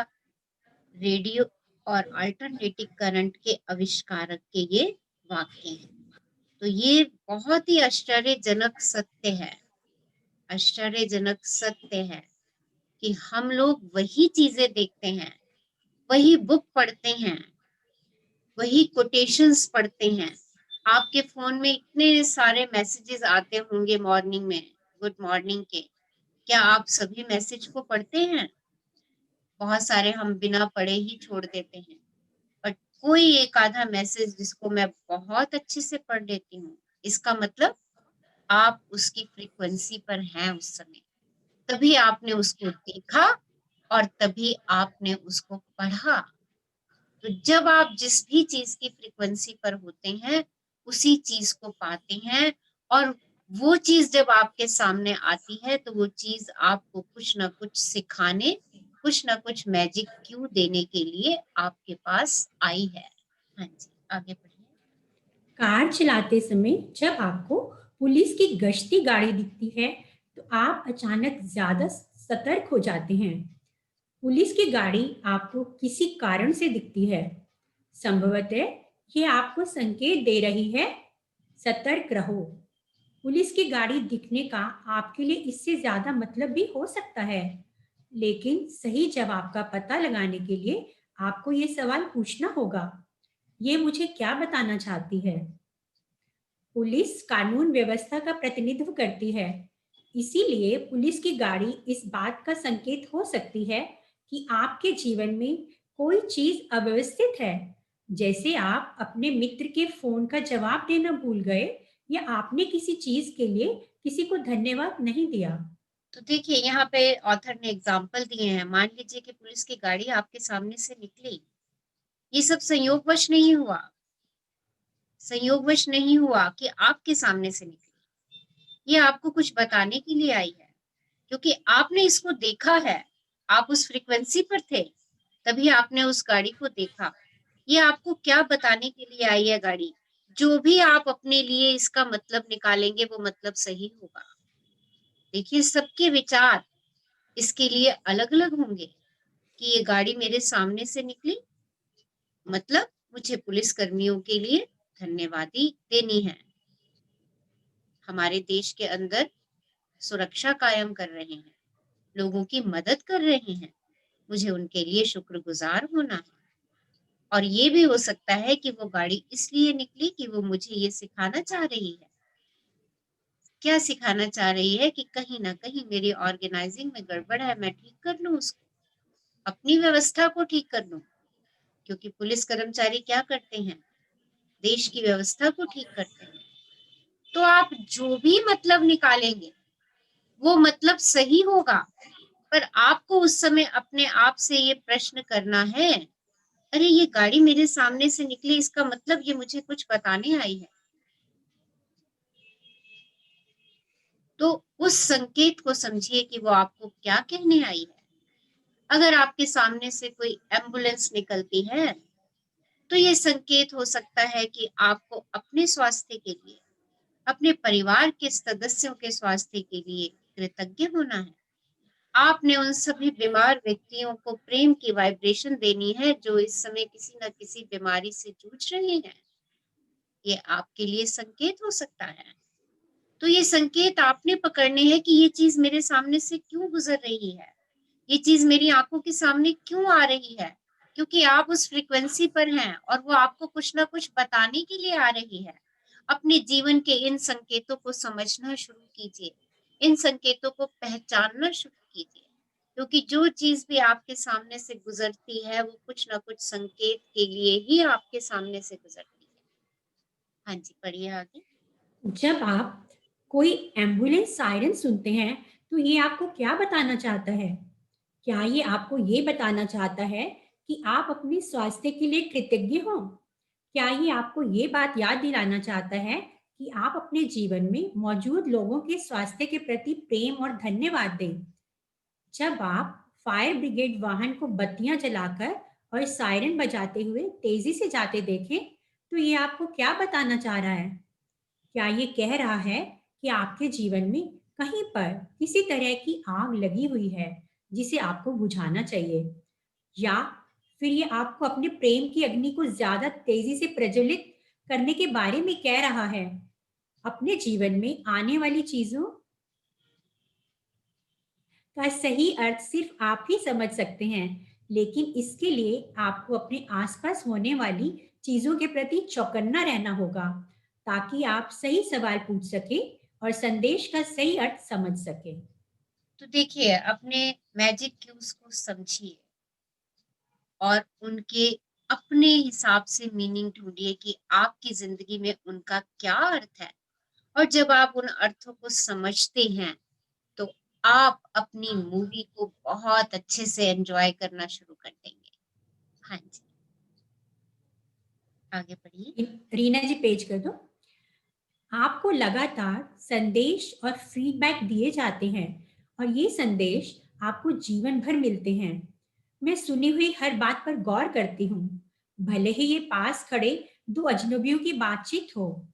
रेडियो और अल्टरनेटिव करंट के आविष्कारक के ये वाक्य हैं। तो ये बहुत ही आश्चर्यजनक सत्य है, आश्चर्यजनक सत्य है कि हम लोग वही चीजें देखते हैं, वही बुक पढ़ते हैं, वही कोटेशंस पढ़ते हैं। आपके फोन में इतने सारे मैसेजेस आते होंगे मॉर्निंग में, गुड मॉर्निंग के, क्या आप सभी मैसेज को पढ़ते हैं? बहुत सारे हम बिना पढ़े ही छोड़ देते हैं, बट कोई एक आधा मैसेज जिसको मैं बहुत अच्छे से पढ़ लेती हूँ, इसका मतलब आप उसकी फ्रीक्वेंसी पर हैं उस समय, तभी आपने उसको देखा और तभी आपने उसको पढ़ा। तो जब आप जिस भी चीज की फ्रीक्वेंसी पर होते हैं, उसी चीज को पाते हैं, और वो चीज जब आपके सामने आती है तो वो चीज आपको कुछ ना कुछ सिखाने, कुछ ना कुछ मैजिक क्यू देने के लिए आपके पास आई है। हाँ जी, आगे बढ़िए। कार चलाते समय जब आपको पुलिस की गश्ती गाड़ी दिखती है तो आप अचानक ज्यादा सतर्क हो जाते हैं। पुलिस की गाड़ी आपको किसी कारण से दिखती है, संभवतः ये आपको संकेत दे रही है, सतर्क रहो। पुलिस की गाड़ी दिखने का आपके लिए इससे ज्यादा मतलब भी हो सकता है, लेकिन सही जवाब का पता लगाने के लिए आपको ये सवाल पूछना होगा, ये मुझे क्या बताना चाहती है? पुलिस कानून व्यवस्था का प्रतिनिधित्व करती है, इसीलिए पुलिस की गाड़ी इस बात का संकेत हो सकती है कि आपके जीवन में कोई चीज अव्यवस्थित है, जैसे आप अपने मित्र के फोन का जवाब देना भूल गए या आपने किसी चीज के लिए किसी को धन्यवाद नहीं दिया। तो देखिए, यहाँ पे ऑथर ने एग्जाम्पल दिए हैं। मान लीजिए कि पुलिस की गाड़ी आपके सामने से निकली, ये सब संयोगवश नहीं हुआ, संयोगवश नहीं हुआ कि आपके सामने से निकली, ये आपको कुछ बताने के लिए आई है, क्योंकि आपने इसको देखा है, आप उस फ्रीक्वेंसी पर थे, तभी आपने उस गाड़ी को देखा। ये आपको क्या बताने के लिए आई है गाड़ी? जो भी आप अपने लिए इसका मतलब निकालेंगे वो मतलब सही होगा। देखिए, सबके विचार इसके लिए अलग अलग होंगे कि ये गाड़ी मेरे सामने से निकली, मतलब मुझे पुलिस कर्मियों के लिए धन्यवादी देनी है, हमारे देश के अंदर सुरक्षा कायम कर रहे हैं, लोगों की मदद कर रहे हैं, मुझे उनके लिए शुक्रगुजार होना है। और ये भी हो सकता है कि वो गाड़ी इसलिए निकली कि वो मुझे ये सिखाना चाह रही है। क्या सिखाना चाह रही है? कि कहीं ना कहीं मेरी ऑर्गेनाइजिंग में गड़बड़ है, मैं ठीक कर लूं उसको, अपनी व्यवस्था को ठीक कर लूं, क्योंकि पुलिस कर्मचारी क्या करते हैं? देश की व्यवस्था को ठीक करते हैं। तो आप जो भी मतलब निकालेंगे वो मतलब सही होगा, पर आपको उस समय अपने आप से ये प्रश्न करना है, अरे ये गाड़ी मेरे सामने से निकली, इसका मतलब ये मुझे कुछ बताने आई है। तो उस संकेत को समझिए कि वो आपको क्या कहने आई है। अगर आपके सामने से कोई एम्बुलेंस निकलती है तो ये संकेत हो सकता है कि आपको अपने स्वास्थ्य के लिए, अपने परिवार के सदस्यों के स्वास्थ्य के लिए कृतज्ञ होना है। आपने उन सभी बीमार व्यक्तियों को प्रेम की वाइब्रेशन देनी है जो इस समय किसी न किसी बीमारी से जूझ रहे हैं। ये आपके लिए संकेत हो सकता है। तो ये संकेत आपने पकड़ने हैं कि ये चीज मेरे सामने से क्यों गुजर रही है, ये चीज मेरी आंखों के सामने क्यों आ रही है, क्योंकि आप उस फ्रीक्वेंसी पर हैं और वो आपको कुछ ना कुछ बताने के लिए आ रही है। अपने जीवन के इन संकेतों को समझना शुरू कीजिए, इन संकेतों को पहचानना शुरू कीजिए। क्योंकि जो चीज भी आपके सामने से गुजरती है वो कुछ ना कुछ संकेत के लिए ही आपके सामने से गुजरती है। हाँ जी, पढ़िए आगे। जब आप कोई एम्बुलेंस सायरन सुनते हैं तो ये आपको क्या बताना चाहता है? क्या ये आपको ये बताना चाहता है कि आप अपने स्वास्थ्य के लिए कृतज्ञ हो? क्या ये आपको ये बात याद दिलाना चाहता है कि आप अपने जीवन में मौजूद लोगों के स्वास्थ्य के प्रति प्रेम और धन्यवाद दें? जब आप फायर ब्रिगेड वाहन को बत्तियां जलाकर और सायरन बजाते हुए तेजी से जाते देखें, तो ये आपको क्या बताना चाह रहा है? क्या ये कह रहा है कि आपके जीवन में कहीं पर किसी तरह की आग लगी हुई है जिसे आपको बुझाना चाहिए? या फिर ये आपको अपने प्रेम की अग्नि को ज्यादा तेजी से प्रज्वलित करने के बारे में कह रहा है? अपने जीवन में आने वाली चीजों का सही अर्थ सिर्फ आप ही समझ सकते हैं, लेकिन इसके लिए आपको अपने आसपास होने वाली चीजों के प्रति चौकन्ना रहना होगा ताकि आप सही सवाल पूछ सके और संदेश का सही अर्थ समझ सके। तो देखिए, अपने मैजिक क्यूज को समझिए और उनके अपने हिसाब से मीनिंग ढूंढिए कि आपकी जिंदगी में उनका क्या अर्थ है। और जब आप उन अर्थों को समझते हैं तो आप अपनी मूवी को बहुत अच्छे से एंजॉय करना शुरू कर देंगे। हाँ जी, आगे पढ़िए। रीना जी पेज कर दो। आपको लगातार संदेश और फीडबैक दिए जाते हैं और ये संदेश आपको जीवन भर मिलते हैं। मैं सुनी हुई हर बात पर गौर करती हूँ, भले ही ये पास खड़े दो अजनबियों की बातचीत हो।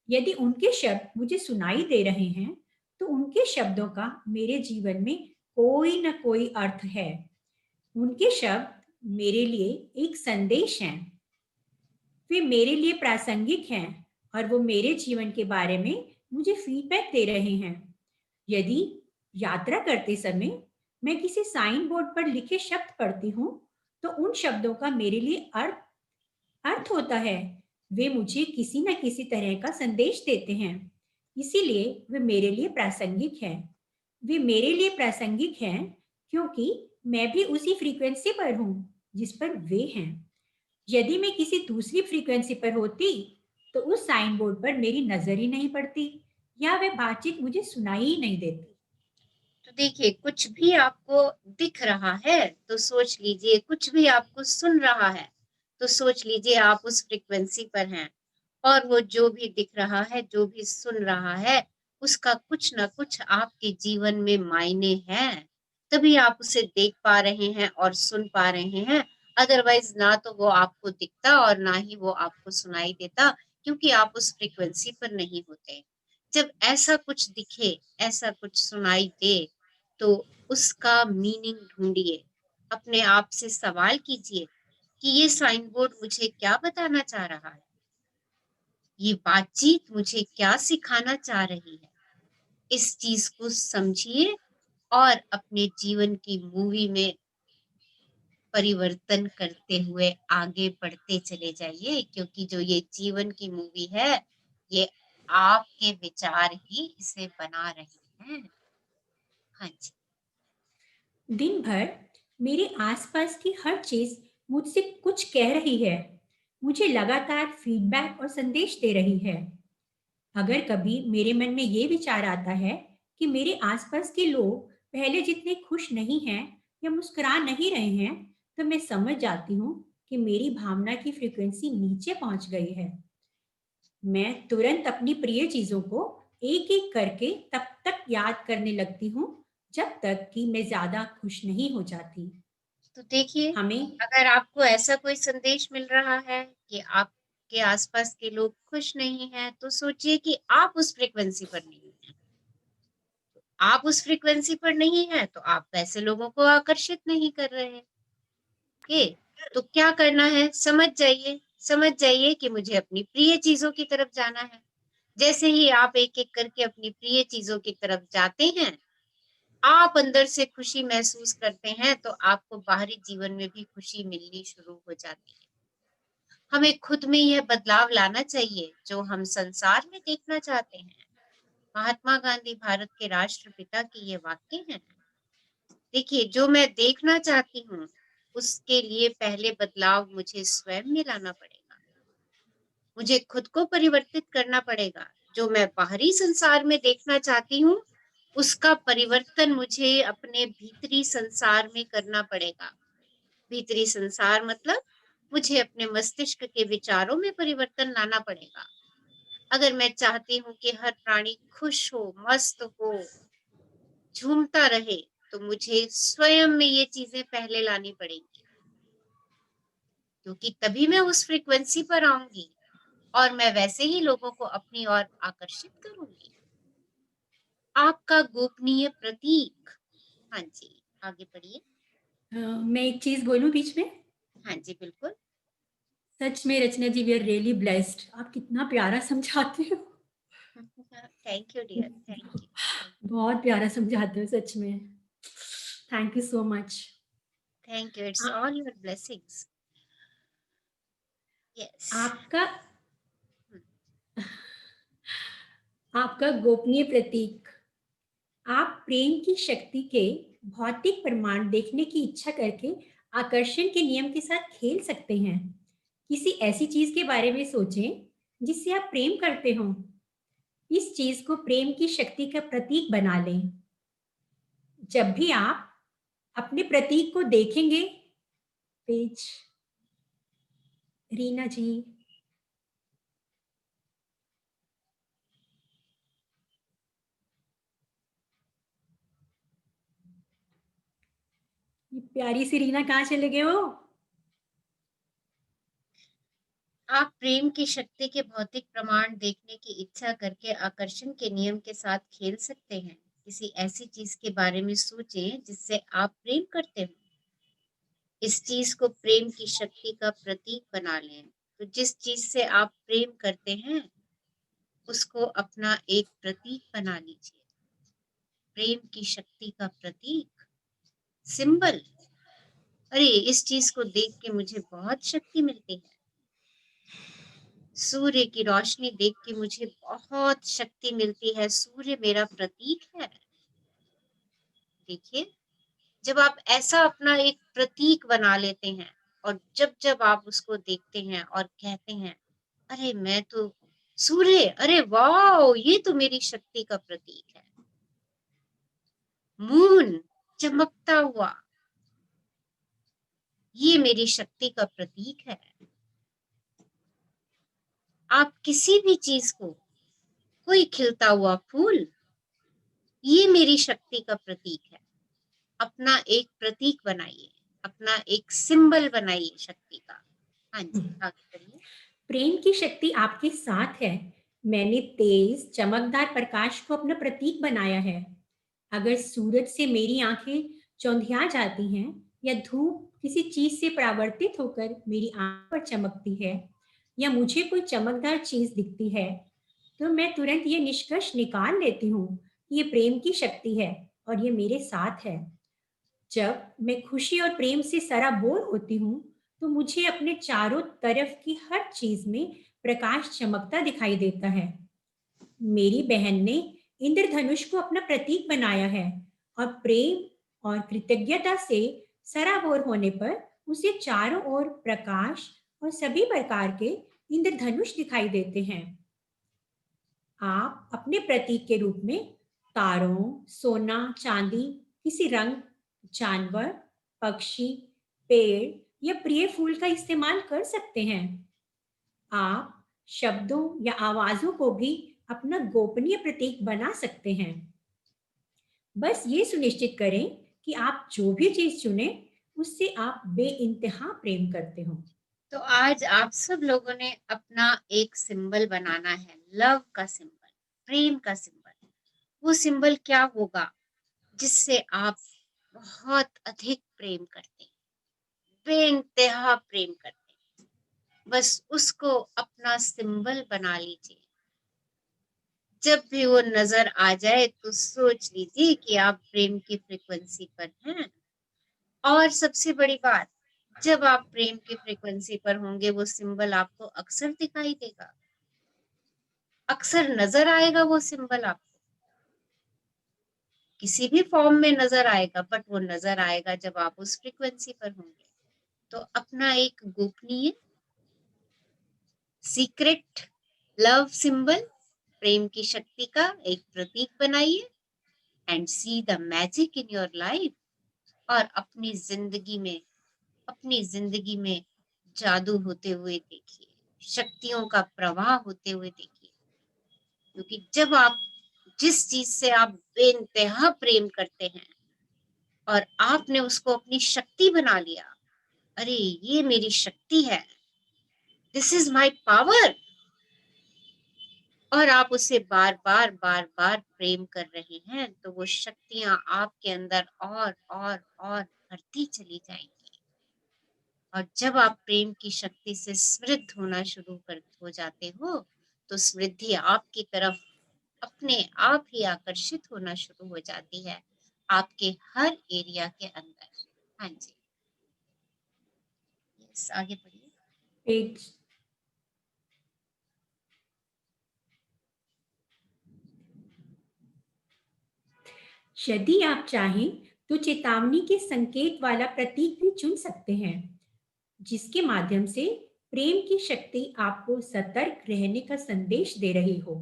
यदि उनके शब्द मुझे सुनाई दे रहे हैं तो उनके शब्दों का मेरे जीवन में कोई न कोई अर्थ है। उनके शब्द मेरे लिए एक संदेश हैं, वे मेरे लिए प्रासंगिक हैं और वो मेरे जीवन के बारे में मुझे फीडबैक दे रहे हैं। यदि यात्रा करते समय मैं किसी साइन बोर्ड पर लिखे शब्द पढ़ती हूँ तो उन शब्दों का मेरे लिए अर्थ होता है। वे मुझे किसी न किसी तरह का संदेश देते हैं, इसीलिए वे मेरे लिए प्रासंगिक हैं। वे मेरे लिए प्रासंगिक हैं क्योंकि मैं भी उसी फ्रीक्वेंसी पर हूँ जिस पर वे हैं। यदि मैं किसी दूसरी फ्रीक्वेंसी पर होती तो उस साइन बोर्ड पर मेरी नजर ही नहीं पड़ती या वह बातचीत मुझे सुनाई ही नहीं देती। तो देखिए, कुछ भी आपको दिख रहा है तो सोच लीजिए, कुछ भी आपको सुन रहा है तो सोच लीजिए आप उस फ्रीक्वेंसी पर हैं। और वो जो भी दिख रहा है, जो भी सुन रहा है, उसका कुछ ना कुछ आपके जीवन में मायने हैं, तभी आप उसे देख पा रहे हैं और सुन पा रहे हैं। अदरवाइज ना तो वो आपको दिखता और ना ही वो आपको सुनाई देता, क्योंकि आप उस फ्रीक्वेंसी पर नहीं होते। जब ऐसा कुछ दिखे, ऐसा कुछ सुनाई दे, तो उसका मीनिंग ढूंढिए। अपने आप से सवाल कीजिए कि ये साइन बोर्ड मुझे क्या बताना चाह रहा है, ये बातचीत मुझे क्या सिखाना चाह रही है। इस चीज को समझिए और अपने जीवन की मूवी में परिवर्तन करते हुए आगे बढ़ते चले जाइए, क्योंकि जो ये जीवन की मूवी है, ये आपके विचार ही इसे बना रहे हैं। हाँ जी। दिन भर मेरे आसपास की हर चीज मुझसे कुछ कह रही है, मुझे लगातार फीडबैक और संदेश दे रही है। अगर कभी मेरे मन में ये विचार आता है कि मेरे आसपास के लोग पहले जितने खुश नहीं हैं या मुस्कुरा नहीं रहे हैं, तो मैं समझ जाती हूँ कि मेरी भावना की फ्रीक्वेंसी नीचे पहुंच गई है। मैं तुरंत अपनी प्रिय चीजों को एक एक करके तब तक याद करने लगती हूँ जब तक कि मैं ज्यादा खुश नहीं हो जाती। तो देखिए, हमें अगर आपको ऐसा कोई संदेश मिल रहा है कि आपके आसपास के लोग खुश नहीं हैं, तो सोचिए कि आप उस फ्रीक्वेंसी पर नहीं हैं। आप उस फ्रीक्वेंसी पर नहीं है तो आप वैसे लोगों को आकर्षित नहीं कर रहे हैं। ओके, तो क्या करना है, समझ जाइए कि मुझे अपनी प्रिय चीजों की तरफ जाना है। जैसे ही आप एक एक करके अपनी प्रिय चीजों की तरफ जाते हैं, आप अंदर से खुशी महसूस करते हैं, तो आपको बाहरी जीवन में भी खुशी मिलनी शुरू हो जाती है। हमें खुद में यह बदलाव लाना चाहिए जो हम संसार में देखना चाहते हैं। महात्मा गांधी भारत के राष्ट्रपिता के ये वाक्य हैं। देखिए, जो मैं देखना चाहती हूँ उसके लिए पहले बदलाव मुझे स्वयं में लाना पड़ेगा। मुझे खुद को परिवर्तित करना पड़ेगा। जो मैं बाहरी संसार में देखना चाहती हूँ उसका परिवर्तन मुझे अपने भीतरी संसार में करना पड़ेगा। भीतरी संसार मतलब मुझे अपने मस्तिष्क के विचारों में परिवर्तन लाना पड़ेगा। अगर मैं चाहती हूँ कि हर प्राणी खुश हो, मस्त हो, झूमता रहे, तो मुझे स्वयं में ये चीजें पहले लानी पड़ेंगी, क्योंकि तभी मैं उस फ्रीक्वेंसी पर आऊंगी और मैं वैसे ही लोगों को अपनी ओर आकर्षित करूंगी। आपका गोपनीय प्रतीक। हाँ जी, आगे बढ़िए। मैं एक चीज बोलूं बीच में? हाँ जी, बिल्कुल। सच में Rachna ji, we are really blessed. आप कितना प्यारा समझाते हो। Thank you dear, thank you. बहुत प्यारा समझाते हो सच में। Thank you so much. Thank you, it's all your blessings. Yes. आपका आपका गोपनीय प्रतीक। आप प्रेम की शक्ति के भौतिक प्रमाण देखने की इच्छा करके आकर्षण के नियम के साथ खेल सकते हैं। किसी ऐसी चीज के बारे में सोचें जिससे आप प्रेम करते हो। इस चीज को प्रेम की शक्ति का प्रतीक बना लें। जब भी आप अपने प्रतीक को देखेंगे, पेज रीना जी, ये प्यारी सी रीना कहाँ चले गए हो? आप प्रेम की शक्ति के भौतिक प्रमाण देखने की इच्छा करके आकर्षण के नियम के साथ खेल सकते हैं। किसी ऐसी चीज के बारे में सोचें जिससे आप प्रेम करते हो। इस चीज को प्रेम की शक्ति का प्रतीक बना लें। तो जिस चीज से आप प्रेम करते हैं उसको अपना एक प्रतीक बना लीजिए। प्रेम की शक्ति का प्रतीक, सिंबल। अरे, इस चीज को देख के मुझे बहुत शक्ति मिलती है। सूर्य की रोशनी देख के मुझे बहुत शक्ति मिलती है। सूर्य मेरा प्रतीक है। देखिए, जब आप ऐसा अपना एक प्रतीक बना लेते हैं और जब जब आप उसको देखते हैं और कहते हैं, अरे मैं तो सूर्य, अरे वाह, ये तो मेरी शक्ति का प्रतीक है। मून चमकता हुआ, ये मेरी शक्ति का प्रतीक है। आप किसी भी चीज को, कोई खिलता हुआ फूल, ये मेरी शक्ति का प्रतीक है। अपना एक प्रतीक बनाइए, अपना एक सिंबल बनाइए शक्ति का। हाँ जी, आगे बढ़िए। प्रेम की शक्ति आपके साथ है। मैंने तेज चमकदार प्रकाश को अपना प्रतीक बनाया है। अगर सूरज से मेरी आंखें चौंधिया जाती हैं या धूप किसी चीज से परावर्तित होकर मेरी आंख पर चमकती है या मुझे कोई चमकदार चीज दिखती है, तो मैं तुरंत ये निष्कर्ष निकाल लेती हूँ कि ये प्रेम की शक्ति है और ये मेरे साथ है। जब मैं खुशी और प्रेम से सराबोर होती हूँ तो मुझे अपने चारों तरफ की हर चीज में प्रकाश चमकता दिखाई देता है। मेरी बहन ने इंद्रधनुष को अपना प्रतीक बनाया है और प्रेम और कृतज्ञता से सराबोर होने पर उसे चारों ओर प्रकाश और सभी प्रकार के इंद्रधनुष दिखाई देते हैं। आप अपने प्रतीक के रूप में तारों, सोना, चांदी, किसी रंग, जानवर, पक्षी, पेड़ या प्रिय फूल का इस्तेमाल कर सकते हैं। आप शब्दों या आवाजों को भी अपना गोपनीय प्रतीक बना सकते हैं। बस ये सुनिश्चित करें कि आप जो भी चीज चुने उससे आप बेइंतहा प्रेम करते हो। तो आज आप सब लोगों ने अपना एक सिंबल बनाना है, लव का सिंबल, प्रेम का सिंबल। वो सिंबल क्या होगा जिससे आप बहुत अधिक प्रेम करते हैं, बेइंतहा प्रेम करते हैं। बस उसको अपना सिंबल बना लीजिए। जब भी वो नजर आ जाए तो सोच लीजिए कि आप प्रेम की फ्रीक्वेंसी पर हैं। और सबसे बड़ी बात, जब आप प्रेम की फ्रीक्वेंसी पर होंगे वो सिंबल आपको अक्सर दिखाई देगा, अक्सर नजर आएगा वो सिंबल आपको। किसी भी फॉर्म में नजर आएगा, बट वो नजर आएगा जब आप उस फ्रीक्वेंसी पर होंगे। तो अपना एक गोपनीय सीक्रेट लव सिंबल, प्रेम की शक्ति का एक प्रतीक बनाइए and see the magic in your life. और अपनी जिंदगी में जादू होते हुए देखिए, शक्तियों का प्रवाह होते हुए देखिए। क्योंकि जब आप जिस चीज से आप बेइंतहा प्रेम करते हैं और आपने उसको अपनी शक्ति बना लिया, अरे ये मेरी शक्ति है, दिस इज माय पावर, और आप उसे बार बार प्रेम कर रहे हैं, तो वो शक्तियां आपके अंदर और बढ़ती चली जाएंगी। और जब आप प्रेम की शक्ति से समृद्ध होना हो जाते हो, तो समृद्धि आपकी तरफ अपने आप ही आकर्षित होना शुरू हो जाती है, आपके हर एरिया के अंदर। हाँ जी, यस, आगे बढ़िए। पेज यदि आप चाहें तो चेतावनी के संकेत वाला प्रतीक भी चुन सकते हैं, जिसके माध्यम से प्रेम की शक्ति आपको सतर्क रहने का संदेश दे रही हो।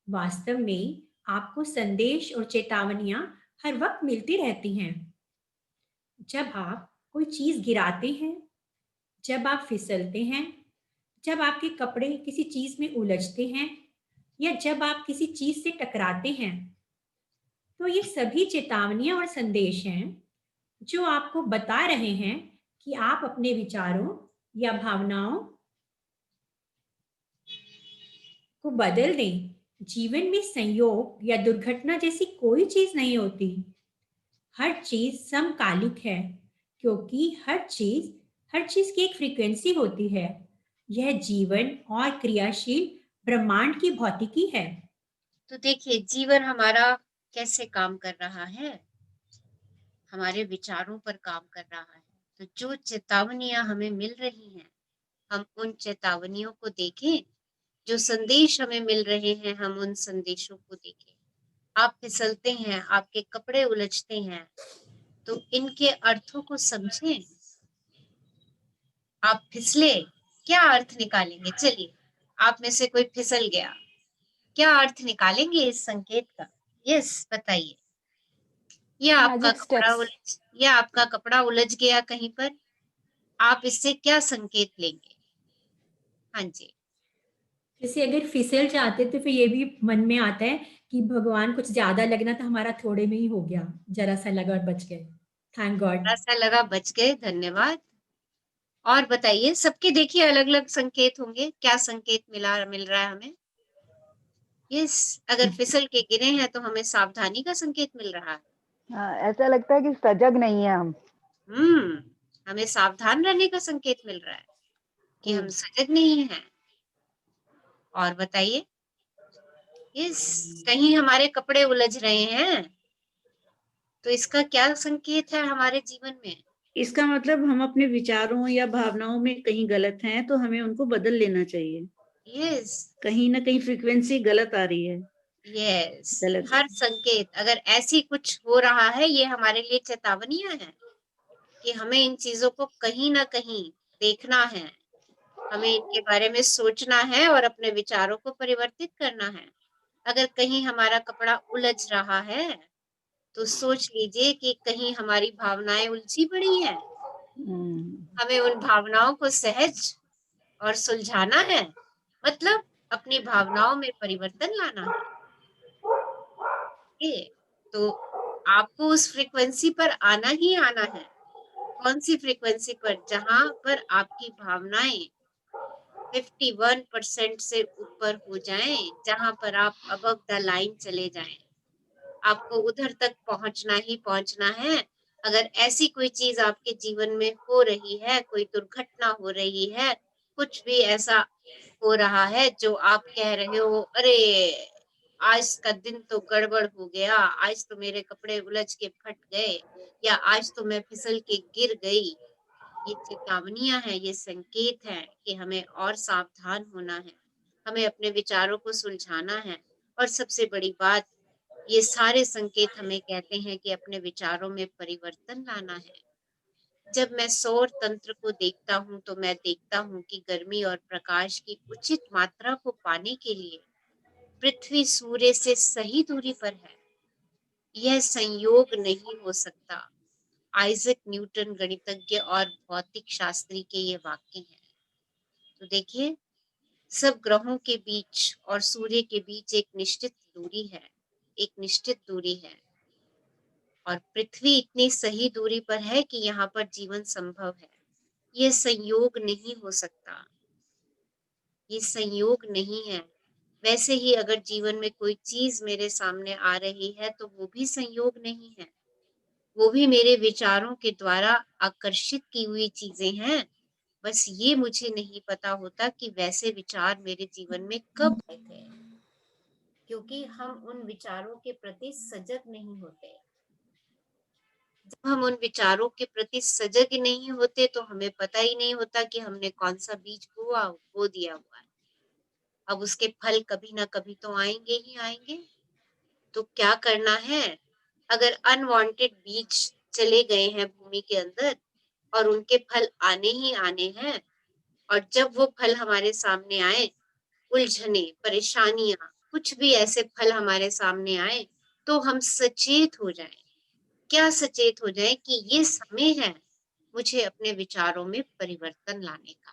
वास्तव में आपको संदेश और चेतावनियां हर वक्त मिलती रहती हैं। जब आप कोई चीज गिराते हैं, जब आप फिसलते हैं, जब आपके कपड़े किसी चीज में उलझते हैं, या जब आप किसी चीज से टकराते हैं, तो ये सभी चेतावनियां और संदेश हैं जो आपको बता रहे हैं कि आप अपने विचारों या भावनाओं को बदल दें। जीवन में संयोग या दुर्घटना जैसी कोई चीज नहीं होती। हर चीज समकालिक है, क्योंकि हर चीज की एक फ्रीक्वेंसी होती है। यह जीवन और क्रियाशील ब्रह्मांड की भौतिकी है। तो देखिए, जीवन हमारा कैसे काम कर रहा है, हमारे विचारों पर काम कर रहा है। तो जो चेतावनियां हमें मिल रही हैं, हम उन चेतावनियों को देखें। जो संदेश हमें मिल रहे हैं, हम उन संदेशों को देखें। आप फिसलते हैं, आपके कपड़े उलझते हैं, तो इनके अर्थों को समझें। आप फिसले, क्या अर्थ निकालेंगे? चलिए, आप में से कोई फिसल गया, क्या अर्थ निकालेंगे इस संकेत का? यस, बताइए। या आपका कपड़ा उलझ गया कहीं पर, आप इससे क्या संकेत लेंगे? हाँ जी, जैसे अगर फिसल जाते तो फिर ये भी मन में आता है कि भगवान कुछ ज्यादा लगना था, हमारा थोड़े में ही हो गया, जरा सा लगा और बच गए, थैंक गॉड। ऐसा लगा, बच गए, धन्यवाद। और बताइए, सबके देखिए अलग अलग संकेत होंगे, क्या संकेत मिल रहा है हमें? यस, अगर फिसल के गिरे हैं तो हमें सावधानी का संकेत मिल रहा है। ऐसा लगता है कि सजग नहीं है हम। हमें सावधान रहने का संकेत मिल रहा है कि हम सजग नहीं हैं। और बताइए, यस, कहीं हमारे कपड़े उलझ रहे हैं, तो इसका क्या संकेत है हमारे जीवन में? इसका मतलब हम अपने विचारों या भावनाओं में कहीं गलत हैं, तो हमें उनको बदल लेना चाहिए। यस, कहीं ना कहीं फ्रीक्वेंसी गलत आ रही है। यस, गलत। हर संकेत, अगर ऐसी कुछ हो रहा है, ये हमारे लिए चेतावनियां हैं कि हमें इन चीजों को कहीं ना कहीं देखना है, हमें इनके बारे में सोचना है और अपने विचारों को परिवर्तित करना है। अगर कहीं हमारा कपड़ा उलझ रहा है, तो सोच लीजिए कि कहीं हमारी भावनाएं उलझी पड़ी हैं। हमें उन भावनाओं को सहज और सुलझाना है, मतलब अपनी भावनाओं में परिवर्तन लाना है। तो आपको उस फ्रीक्वेंसी पर आना ही आना है। कौन सी फ्रीक्वेंसी पर? जहां पर आपकी भावनाएं 51% से ऊपर हो जाएं, जहां पर आप अबव द लाइन चले जाएं। आपको उधर तक पहुंचना ही पहुंचना है। अगर ऐसी कोई चीज आपके जीवन में हो रही है, कोई दुर्घटना हो रही है, कुछ भी ऐसा हो रहा है जो आप कह रहे हो, अरे आज का दिन तो गड़बड़ हो गया, आज तो मेरे कपड़े उलझ के फट गए, या आज तो मैं फिसल के गिर गई, ये चेतावनियां हैं, ये संकेत है कि हमें और सावधान होना है, हमें अपने विचारों को सुलझाना है। और सबसे बड़ी बात, ये सारे संकेत हमें कहते हैं कि अपने विचारों में परिवर्तन लाना है। जब मैं सौर तंत्र को देखता हूँ तो मैं देखता हूँ कि गर्मी और प्रकाश की उचित मात्रा को पाने के लिए पृथ्वी सूर्य से सही दूरी पर है। यह संयोग नहीं हो सकता। आइजक न्यूटन गणितज्ञ और भौतिक शास्त्री के ये वाक्य हैं। तो देखिए, सब ग्रहों के बीच और सूर्य के बीच एक निश्चित दूरी है, एक निश्चित दूरी है, और पृथ्वी इतनी सही दूरी पर है कि यहाँ पर जीवन संभव है। ये संयोग नहीं हो सकता, ये संयोग नहीं है। वैसे ही अगर जीवन में कोई चीज मेरे सामने आ रही है तो वो भी संयोग नहीं है, वो भी मेरे विचारों के द्वारा आकर्षित की हुई चीजें हैं। बस ये मुझे नहीं पता होता कि वैसे विचार मेरे जीवन में कब आए थे, क्योंकि हम उन विचारों के प्रति सजग नहीं होते। जब हम उन विचारों के प्रति सजग नहीं होते तो हमें पता ही नहीं होता कि हमने कौन सा बीज बो दिया हुआ है। अब उसके फल कभी ना कभी तो आएंगे ही आएंगे। तो क्या करना है, अगर अनवांटेड बीज चले गए हैं भूमि के अंदर और उनके फल आने ही आने हैं, और जब वो फल हमारे सामने आए, उलझने, परेशानियां, कुछ भी ऐसे फल हमारे सामने आए, तो हम सचेत हो जाएं। क्या सचेत हो जाए कि ये समय है मुझे अपने विचारों में परिवर्तन लाने का,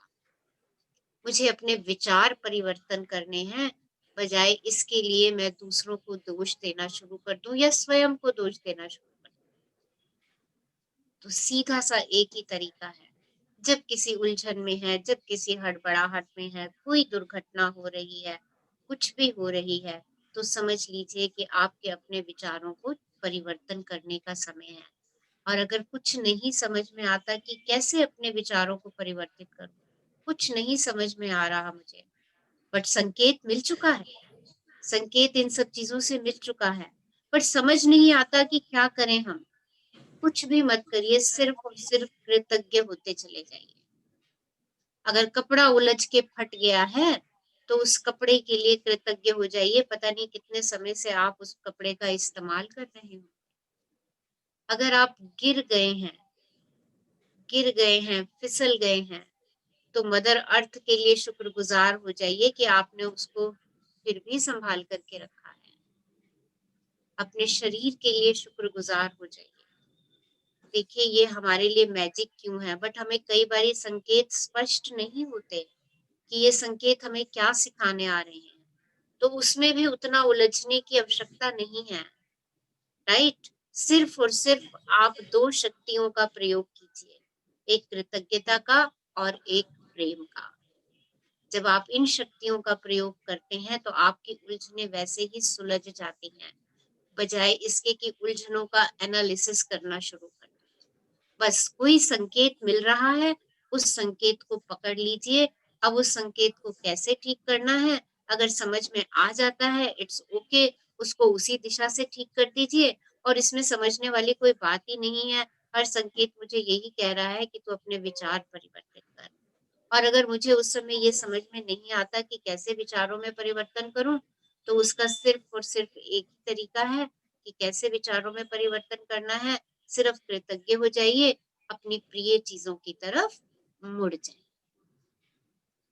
मुझे अपने विचार परिवर्तन करने हैं। बजाय इसके लिए मैं दूसरों को दोष देना शुरू कर दूं या स्वयं को दोष देना शुरू कर दूं। तो सीधा सा एक ही तरीका है, जब किसी उलझन में है, जब किसी हड़बड़ाहट में है, कोई दुर्घटना हो रही है, कुछ भी हो रही है, तो समझ लीजिए कि आपके अपने विचारों को परिवर्तन करने का समय है। और अगर कुछ नहीं समझ में आता कि कैसे अपने विचारों को परिवर्तित करूं, कुछ नहीं समझ में आ रहा मुझे, बट संकेत मिल चुका है, संकेत इन सब चीजों से मिल चुका है, पर समझ नहीं आता कि क्या करें हम। कुछ भी मत करिए, सिर्फ और सिर्फ कृतज्ञ होते चले जाइए। अगर कपड़ा उलझ के फट गया है तो उस कपड़े के लिए कृतज्ञ हो जाइए, पता नहीं कितने समय से आप उस कपड़े का इस्तेमाल कर रहे हो। अगर आप गिर गए हैं, फिसल गए हैं, तो मदर अर्थ के लिए शुक्रगुजार हो जाइए कि आपने उसको फिर भी संभाल करके रखा है। अपने शरीर के लिए शुक्रगुजार हो जाइए। देखिए, ये हमारे लिए मैजिक क्यों है, बट हमें कई बार ये संकेत स्पष्ट नहीं होते कि ये संकेत हमें क्या सिखाने आ रहे हैं, तो उसमें भी उतना उलझने की आवश्यकता नहीं है। राइट, सिर्फ और सिर्फ आप दो शक्तियों का प्रयोग कीजिए, एक कृतज्ञता का और एक प्रेम का। जब आप इन शक्तियों का प्रयोग करते हैं तो आपकी उलझने वैसे ही सुलझ जाती हैं, बजाय इसके कि उलझनों का एनालिसिस करना शुरू कर। बस कोई संकेत मिल रहा है, उस संकेत को पकड़ लीजिए। अब उस संकेत को कैसे ठीक करना है, अगर समझ में आ जाता है, इट्स ओके, उसको उसी दिशा से ठीक कर दीजिए। और इसमें समझने वाली कोई बात ही नहीं है। हर संकेत मुझे यही कह रहा है कि तू अपने विचार परिवर्तित कर। और अगर मुझे उस समय ये समझ में नहीं आता कि कैसे विचारों में परिवर्तन करूं, तो उसका सिर्फ और सिर्फ एक ही तरीका है कि कैसे विचारों में परिवर्तन करना है। सिर्फ कृतज्ञ हो जाइए, अपनी प्रिय चीजों की तरफ मुड़ जाइए।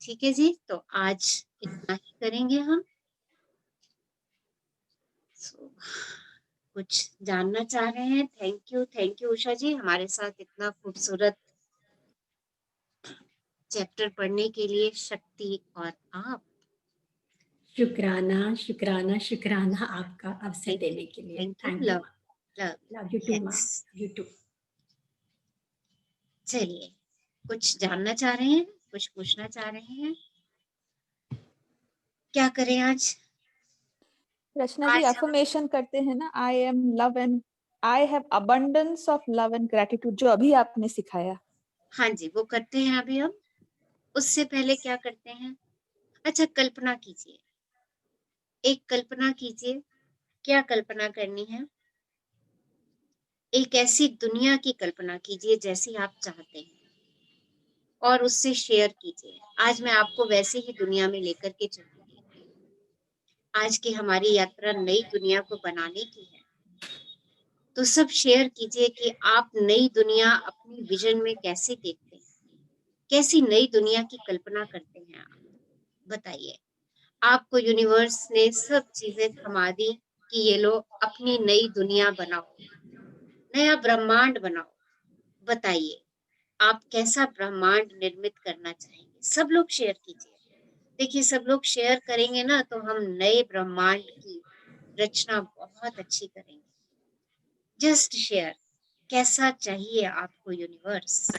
ठीक है जी, तो आज इतना ही करेंगे हम। कुछ जानना चाह रहे हैं? थैंक यू उषा जी, हमारे साथ इतना खूबसूरत चैप्टर पढ़ने के लिए। शक्ति और आप, शुक्राना शुक्राना शुक्राना आपका अवसर देने के लिए। Thank you, love you too माँ, यू टू। चलिए, कुछ जानना चाह रहे हैं, कुछ पूछना चाह रहे हैं? क्या करें आज? रचना जी अफर्मेशन करते हैं ना, I am love and I have abundance of love and gratitude, जो अभी आपने सिखाया। हाँ जी, वो करते हैं अभी हम। उससे पहले क्या करते हैं? अच्छा, कल्पना कीजिए, एक कल्पना कीजिए। क्या कल्पना करनी है? एक ऐसी दुनिया की कल्पना कीजिए जैसी आप चाहते हैं, और उससे शेयर कीजिए। आज मैं आपको वैसे ही दुनिया में लेकर के चलूंगी। आज की हमारी यात्रा नई दुनिया को बनाने की है। तो सब शेयर कीजिए कि आप नई दुनिया अपनी विजन में कैसे देखते हैं, कैसी नई दुनिया की कल्पना करते हैं आप, बताइए। आपको यूनिवर्स ने सब चीजें थमा दी कि ये लो अपनी नई दुनिया बनाओ, नया ब्रह्मांड बनाओ। बताइए आप कैसा ब्रह्मांड निर्मित करना चाहेंगे। सब लोग शेयर कीजिए। देखिए सब लोग शेयर करेंगे ना तो हम नए ब्रह्मांड की रचना बहुत अच्छी करेंगे। जस्ट शेयर, कैसा चाहिए आपको यूनिवर्स,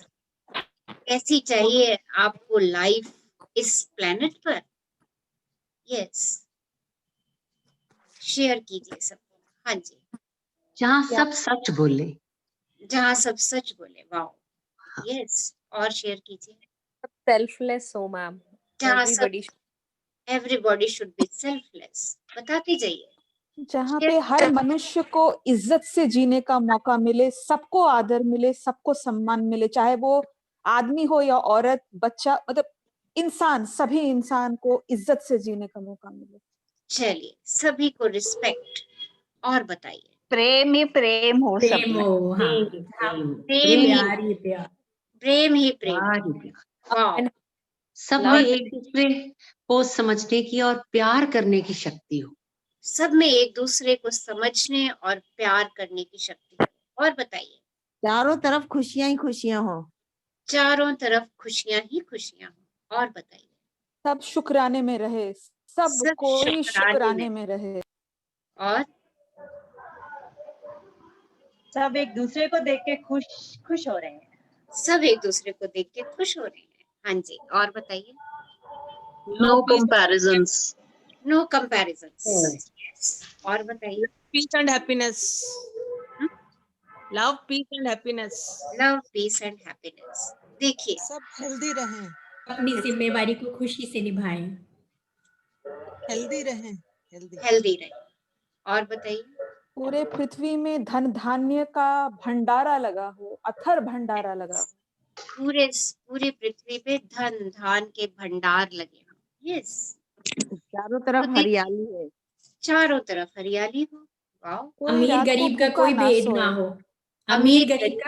कैसी चाहिए आपको लाइफ इस प्लेनेट पर। यस, शेयर कीजिए सब। हाँ जी, जहाँ सब सच बोले। जहाँ सब सच बोले। वाओ, यस, और शेयर कीजिए। सेल्फलेस हो मैम, जहाँ सब everybody everybody should be selfless. बताते जाइए। जहाँ पे हर मनुष्य को इज्जत से जीने का मौका मिले, सबको आदर मिले, सबको सम्मान मिले, चाहे वो आदमी हो या औरत, बच्चा, मतलब इंसान, सभी इंसान को इज्जत से जीने का मौका मिले। चलिए, सभी को रिस्पेक्ट। और बताइए। प्रेम ही प्रेम हो सब प्रेम में। हो, हाँ, प्रेम ही प्यार ही प्यार, प्रेम ही प्रेम। प्यार ही प्यार। वाओ, सब में एक दूसरे को समझने की और प्यार करने की शक्ति हो। सब में एक दूसरे को समझने और प्यार करने की शक्ति हो। और बताइए। चारों तरफ खुशियां ही खुशियां हो। चारों तरफ खुशियां ही खुशियां हो। और बताइए। सब शुक्राने में रहे, सब कोई शुक्राने में रहे। और सब एक दूसरे को देख के खुश हो रहे हैं। सब एक दूसरे को देख के खुश हो रहे हैं। हाँ जी, और बताइए। No comparisons. No comparisons. और बताइए। Peace and happiness. Love, peace and happiness. Love, peace and happiness. देखिए सब हेल्दी रहें, अपनी जिम्मेवारी को खुशी से निभाएं, हेल्दी रहें, हेल्दी रहें। और बताइए। पूरे पृथ्वी में धन धान्य का भंडारा लगा हो, अथर भंडारा लगा हो। पूरी पृथ्वी पे धन धान के भंडार लगे हों। यस, चारों तरफ हरियाली है, चारों तरफ हरियाली हो। वाओ, अमीर गरीब का कोई भेद ना हो, अमीर गरीब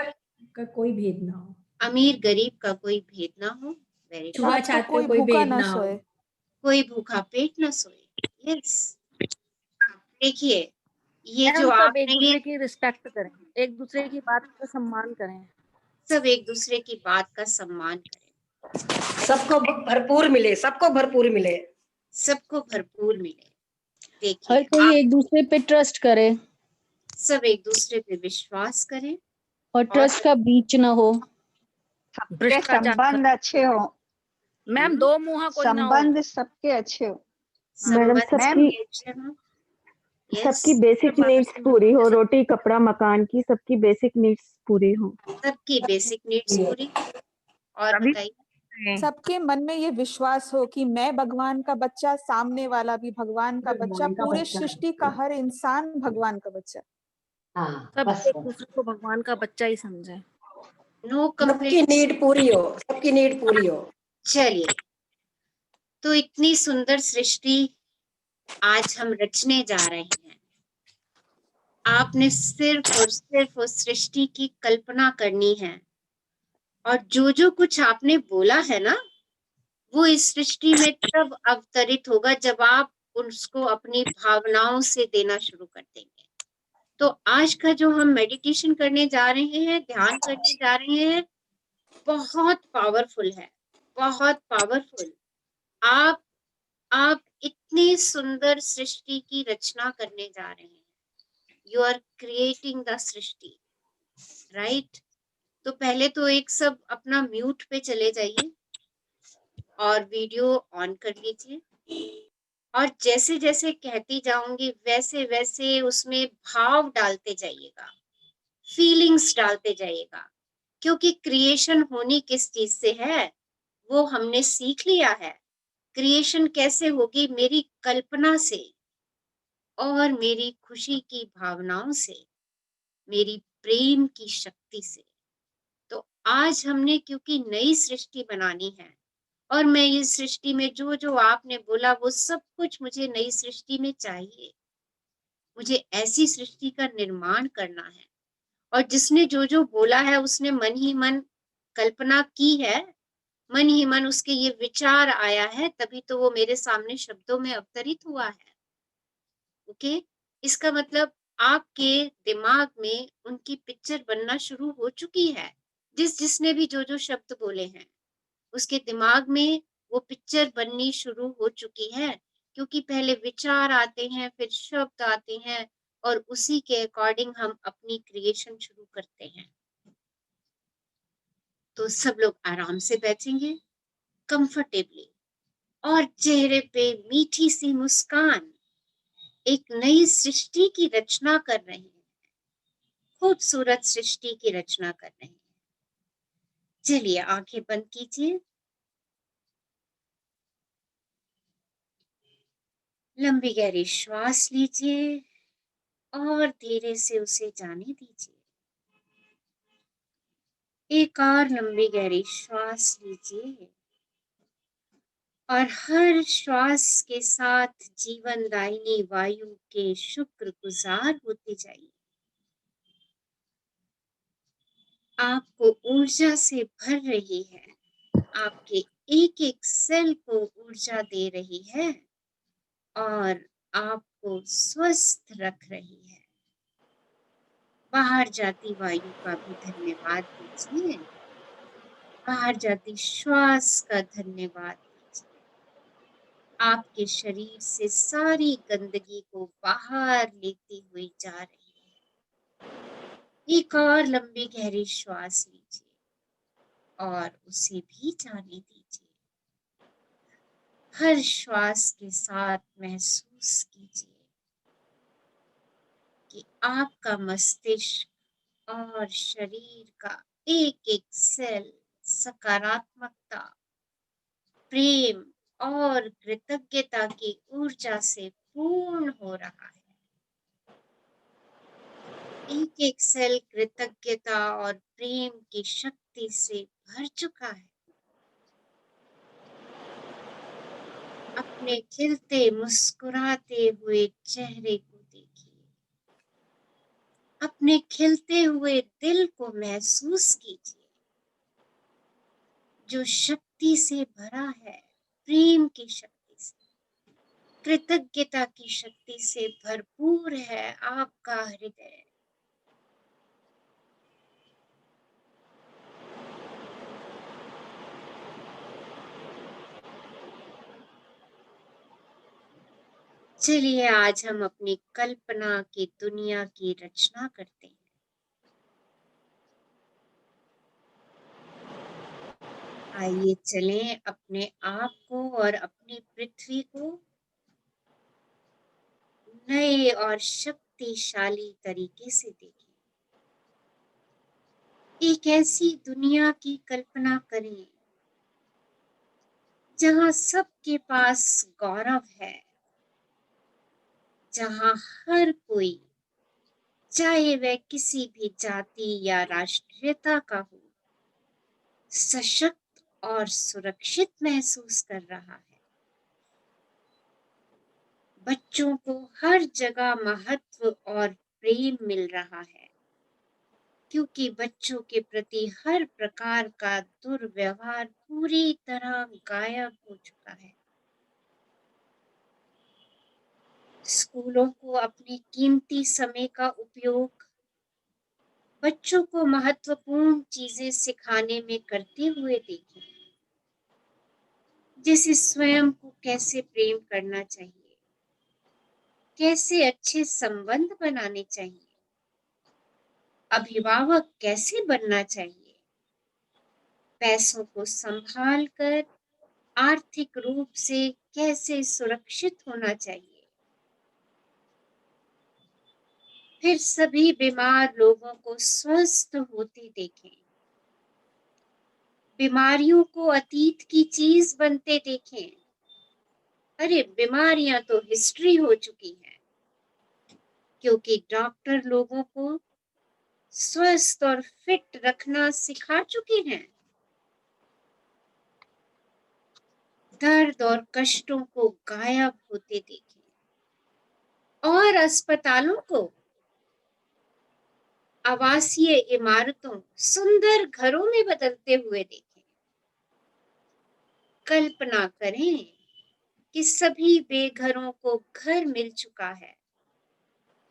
का कोई भेद ना हो, अमीर गरीब का कोई भेद ना हो। वेरी छुआछूत का कोई भेद ना हो, कोई भूखा पेट ना सोए। यस, देखिए ये जो सब आपने एक दूसरे की रिस्पेक्ट करें, एक दूसरे की बात का सम्मान करें, सब एक दूसरे की बात का सम्मान करें, सबको भरपूर मिले, सबको भरपूर मिले, सबको भरपूर मिले। देखिए हर कोई एक दूसरे पे ट्रस्ट करे, सब एक दूसरे पे विश्वास करें और ट्रस्ट का बीच ना हो, सबके संबंध अच्छे हो। मैम दो मुंहा कोई ना हो, संबंध सबके अच्छे हो। मैडम सबकी बेसिक नीड्स पूरी हो, रोटी कपड़ा मकान की सबकी बेसिक नीड्स पूरी हो, सबकी बेसिक नीड्स पूरी। और बताइए। सबके मन में ये विश्वास हो कि मैं भगवान का बच्चा, सामने वाला भी भगवान का बच्चा, पूरे सृष्टि का हर इंसान भगवान का बच्चा। सब एक दूसरे को भगवान का बच्चा ही समझे। सबकी नीड पूरी हो, सबकी नीड पूरी हो। चलिए, तो इतनी सुंदर सृष्टि आज हम रचने जा रहे हैं। आपने सिर्फ और सिर्फ उस सृष्टि की कल्पना करनी है और जो जो कुछ आपने बोला है ना, वो इस सृष्टि में तब अवतरित होगा जब आप उसको अपनी भावनाओं से देना शुरू कर देंगे। तो आज का जो हम मेडिटेशन करने जा रहे हैं, ध्यान करने जा रहे हैं, बहुत पावरफुल है, बहुत पावरफुल। आप इतनी सुंदर सृष्टि की रचना करने जा रहे हैं। यू आर क्रिएटिंग द सृष्टि, राइट? तो पहले तो एक सब अपना म्यूट पे चले जाइए और वीडियो ऑन कर लीजिए और जैसे जैसे कहती जाऊंगी वैसे वैसे उसमें भाव डालते जाइएगा, फीलिंग्स डालते जाइएगा, क्योंकि क्रिएशन होनी किस चीज से है वो हमने सीख लिया है। क्रिएशन कैसे होगी? मेरी कल्पना से और मेरी खुशी की भावनाओं से, मेरी प्रेम की शक्ति से। तो आज हमने क्योंकि नई सृष्टि बनानी है और मैं इस सृष्टि में जो जो आपने बोला वो सब कुछ मुझे नई सृष्टि में चाहिए। मुझे ऐसी सृष्टि का निर्माण करना है। और जिसने जो जो बोला है उसने मन ही मन कल्पना की है, मन ही मन उसके ये विचार आया है, तभी तो वो मेरे सामने शब्दों में अवतरित हुआ है। ओके, इसका मतलब आपके दिमाग में उनकी पिक्चर बनना शुरू हो चुकी है। जिसने भी जो जो शब्द बोले हैं उसके दिमाग में वो पिक्चर बननी शुरू हो चुकी है, क्योंकि पहले विचार आते हैं, फिर शब्द आते हैं, और उसी के अकॉर्डिंग हम अपनी क्रिएशन शुरू करते हैं। तो सब लोग आराम से बैठेंगे कंफर्टेबली, और चेहरे पे मीठी सी मुस्कान, एक नई सृष्टि की रचना कर रहे हैं, खूबसूरत सृष्टि की रचना कर रहे हैं। चलिए आंखें बंद कीजिए, लंबी गहरी श्वास लीजिए और धीरे से उसे जाने दीजिए। एक और लंबी गहरी श्वास लीजिए और हर श्वास के साथ जीवनदायिनी वायु के शुक्रगुजार होते जाइए। आपको ऊर्जा से भर रही है, आपके एक एक सेल को ऊर्जा दे रही है और आपको स्वस्थ रख रही है। बाहर जाती वायु का भी धन्यवाद दीजिए, बाहर जाती श्वास का धन्यवाद दीजिए। आपके शरीर से सारी गंदगी को बाहर लेती हुई जा रही है। एक और लंबी गहरी श्वास लीजिए और उसे भी जाने दीजिए। हर श्वास के साथ महसूस कीजिए कि आपका मस्तिष्क और शरीर का एक एक सेल सकारात्मकता, प्रेम और कृतज्ञता की ऊर्जा से पूर्ण हो रहा है। एक एक सेल कृतज्ञता और प्रेम की शक्ति से भर चुका है। अपने खिलते मुस्कुराते हुए चेहरे को देखिए, अपने खिलते हुए दिल को महसूस कीजिए, जो शक्ति से भरा है, प्रेम की शक्ति से, कृतज्ञता की शक्ति से भरपूर है आपका हृदय। चलिए आज हम अपनी कल्पना की दुनिया की रचना करते हैं। आइए चलें अपने आप को और अपनी पृथ्वी को नए और शक्तिशाली तरीके से देखें। एक ऐसी दुनिया की कल्पना करें जहां सबके पास गौरव है, जहां हर कोई, चाहे वह किसी भी जाति या राष्ट्रीयता का हो, सशक्त और सुरक्षित महसूस कर रहा है। बच्चों को हर जगह महत्व और प्रेम मिल रहा है, क्योंकि बच्चों के प्रति हर प्रकार का दुर्व्यवहार पूरी तरह गायब हो चुका है। स्कूलों को अपने कीमती समय का उपयोग बच्चों को महत्वपूर्ण चीजें सिखाने में करते हुए देखें, जैसे स्वयं को कैसे प्रेम करना चाहिए, कैसे अच्छे संबंध बनाने चाहिए, अभिभावक कैसे बनना चाहिए, पैसों को संभाल कर आर्थिक रूप से कैसे सुरक्षित होना चाहिए, फिर सभी बीमार लोगों को स्वस्थ होते देखें, बीमारियों को अतीत की चीज बनते देखें। अरे बीमारियां तो हिस्ट्री हो चुकी हैं, क्योंकि डॉक्टर लोगों को स्वस्थ और फिट रखना सिखा चुके हैं। दर्द और कष्टों को गायब होते देखें और अस्पतालों को आवासीय इमारतों, सुंदर घरों में बदलते हुए देखें। कल्पना करें कि सभी बेघरों को घर मिल चुका है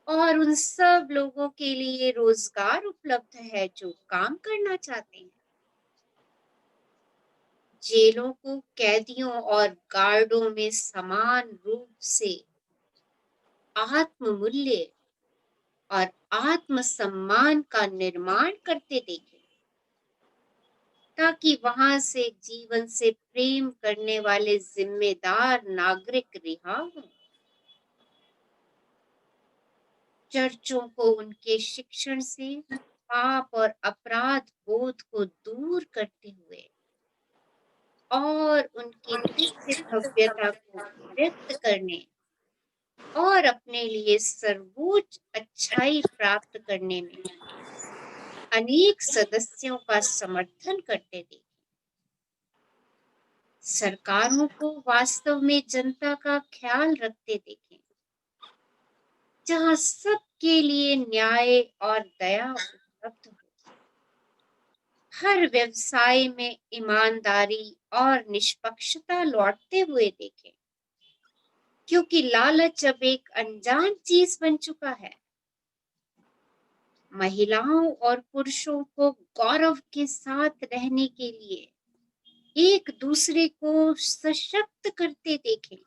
और उन सब लोगों के लिए रोजगार उपलब्ध है जो काम करना चाहते हैं। जेलों को कैदियों और गार्डों में समान रूप से आत्ममूल्य और आत्मसम्मान का निर्माण करते देखें, ताकि वहां से जीवन से प्रेम करने वाले जिम्मेदार नागरिक रिहा हों। चर्चों को उनके शिक्षण से पाप और अपराध बोध को दूर करते हुए और उनकी दिव्य भव्यता को व्यक्त करने और अपने लिए सर्वोच्च अच्छाई प्राप्त करने में अनेक सदस्यों का समर्थन करते देखें। सरकारों को वास्तव में जनता का ख्याल रखते देखें, जहां सबके लिए न्याय और दया उपलब्ध हो। हर व्यवसाय में ईमानदारी और निष्पक्षता लौटते हुए देखें, क्योंकि लालच अब एक अनजान चीज बन चुका है। महिलाओं और पुरुषों को गौरव के साथ रहने के लिए एक दूसरे को सशक्त करते देखें,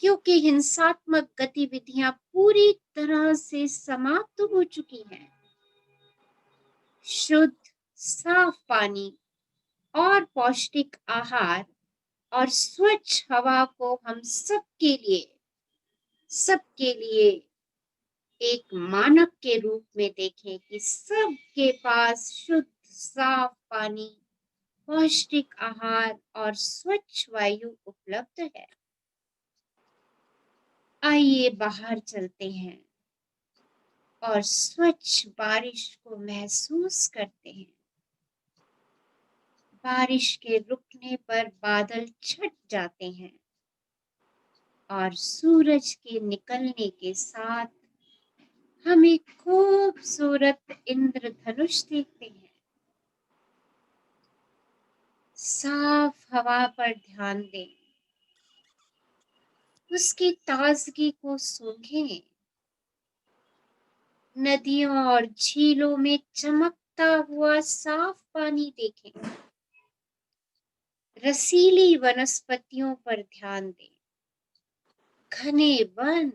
क्योंकि हिंसात्मक गतिविधियां पूरी तरह से समाप्त हो चुकी हैं। शुद्ध साफ पानी और पौष्टिक आहार और स्वच्छ हवा को हम सबके लिए एक मानक के रूप में देखें कि सबके पास शुद्ध साफ पानी, पौष्टिक आहार और स्वच्छ वायु उपलब्ध है। आइए बाहर चलते हैं और स्वच्छ बारिश को महसूस करते हैं। बारिश के रुकने पर बादल छट जाते हैं और सूरज के निकलने के साथ हम एक खूबसूरत इंद्रधनुष देखते हैं। साफ हवा पर ध्यान दें, उसकी ताजगी को सूंघें। नदियों और झीलों में चमकता हुआ साफ पानी देखें। रसीली वनस्पतियों पर ध्यान दें। घने वन,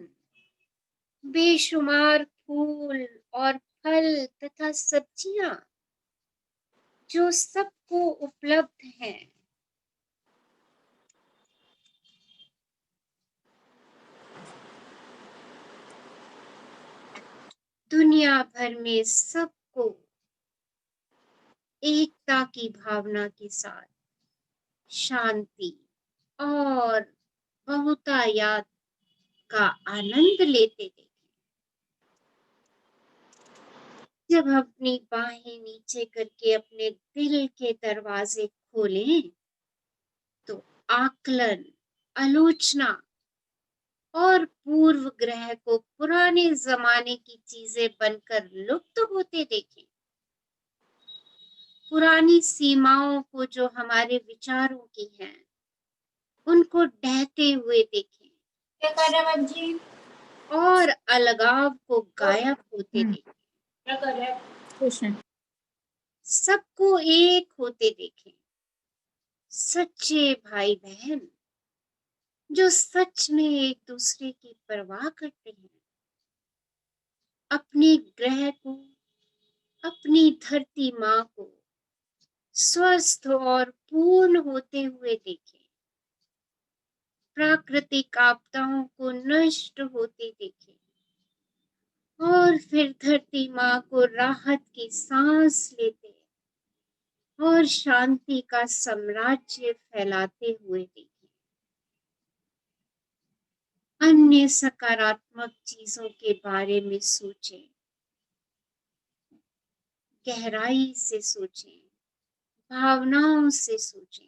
बेशुमार फूल और फल तथा सब्जियां जो सबको उपलब्ध हैं। दुनिया भर में सबको एकता की भावना के साथ शांति और बहुतायात का आनंद लेते देखें। जब अपनी बाहें नीचे करके अपने दिल के दरवाजे खोलें, तो आकलन, आलोचना और पूर्व ग्रह को पुराने जमाने की चीजें बनकर लुप्त होते देखें। पुरानी सीमाओं को जो हमारे विचारों की हैं, उनको ढहते हुए देखें। क्या कर रहे हैं जी? और अलगाव को गायब होते देखें। क्या कर रहे हैं? कुछ नहीं। सबको एक होते देखें। सच्चे भाई बहन जो सच में एक दूसरे की परवाह करते हैं, अपने ग्रह को, अपनी धरती माँ को स्वस्थ और पूर्ण होते हुए देखें। प्राकृतिक आपदाओं को नष्ट होते देखें और फिर धरती माँ को राहत की सांस लेते और शांति का साम्राज्य फैलाते हुए देखें। अन्य सकारात्मक चीजों के बारे में सोचें, गहराई से सोचें, भावनाओं से सोचें।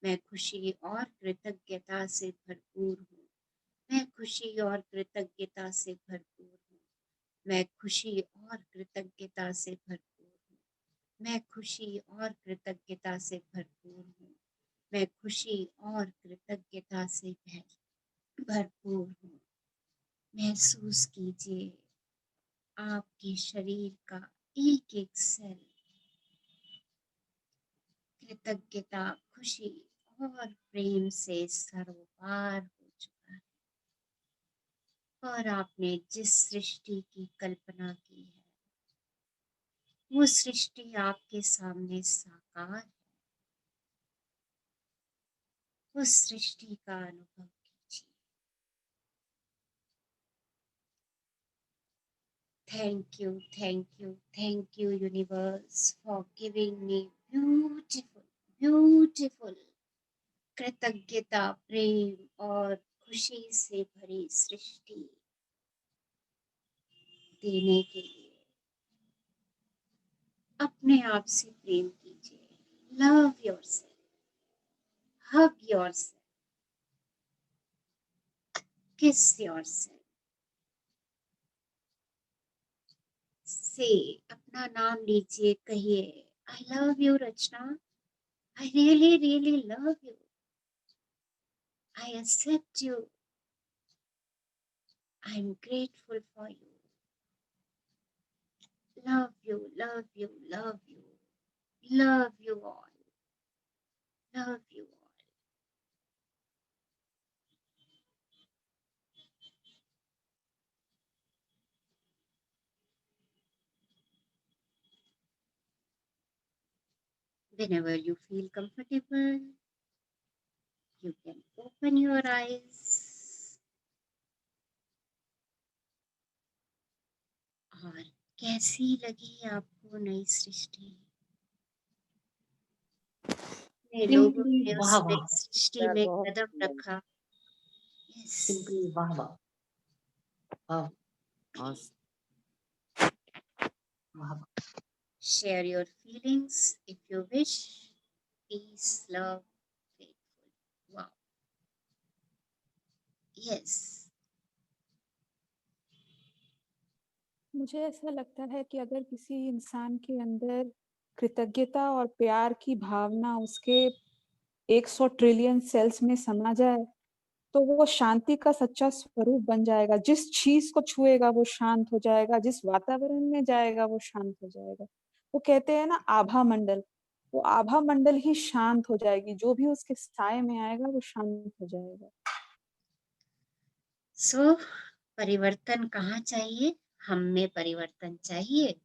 मैं खुशी और कृतज्ञता से भरपूर हूँ। मैं खुशी और कृतज्ञता से भरपूर हूँ। मैं खुशी और कृतज्ञता से भरपूर हूँ। मैं खुशी और कृतज्ञता से भरपूर हूँ। मैं खुशी और कृतज्ञता से भरपूर हूँ। महसूस कीजिए आपके शरीर का एक एक सेल कृतज्ञता, खुशी और प्रेम से सर्वपार हो चुका है। और आपने जिस सृष्टि की कल्पना की है वो सृष्टि आपके सामने साकार है। उस सृष्टि का अनुभव कीजिए। Thank you universe for giving me beautiful कृतज्ञता, प्रेम और खुशी से भरी सृष्टि देने के लिए। अपने आप से प्रेम कीजिए। Love yourself, hug yourself, kiss yourself. से अपना नाम लीजिए, कहिए I love you Rachna, I really love you, I accept you, I am grateful for you, love you, love you, love you, love you all, love you all. Whenever you feel comfortable, you can open your eyes. और कैसी लगी आपको नई सृष्टि? ने लोगों ने उस नई सृष्टि में कदम रखा। Simply वाह वाह वाह वाह। Share your feelings if you wish. Peace, love, faithful. Wow. Yes. मुझे ऐसा लगता है कि अगर किसी इंसान के अंदर कृतज्ञता और प्यार की भावना उसके 100 ट्रिलियन सेल्स में समा जाए तो वो शांति का सच्चा स्वरूप बन जाएगा। जिस चीज को छुएगा वो शांत हो जाएगा, जिस वातावरण में जाएगा वो शांत हो जाएगा। वो कहते हैं ना आभा मंडल, वो आभा मंडल ही शांत हो जाएगी। जो भी उसके साए में आएगा वो शांत हो जाएगा। So, परिवर्तन कहाँ चाहिए? हम में परिवर्तन चाहिए।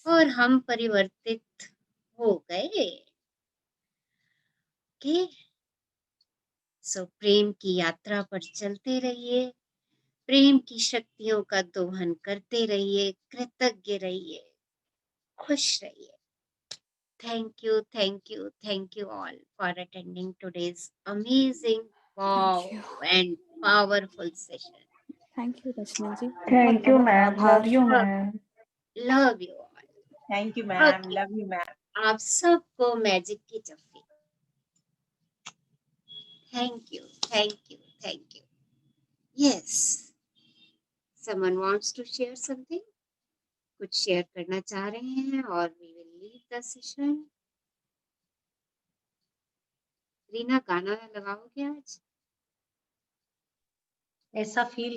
और हम परिवर्तित हो गए। ओके, सो प्रेम की यात्रा पर चलते रहिए, प्रेम की शक्तियों का दोहन करते रहिए, कृतज्ञ रहिए, खुश रहिए। Thank you all for attending today's amazing, wow and powerful session. Thank you Rachna ji. Thank you ma'am, love you Love, ma'am. love you all. Thank you ma'am, Okay. Love you ma'am. आप सबको मैजिक की जफ्फी। Thank you. Yes. Someone wants to share something? कुछ share करना चाह रहे हैं और we will leave the session. Reena गाना लगाओगे आज? ऐसा फील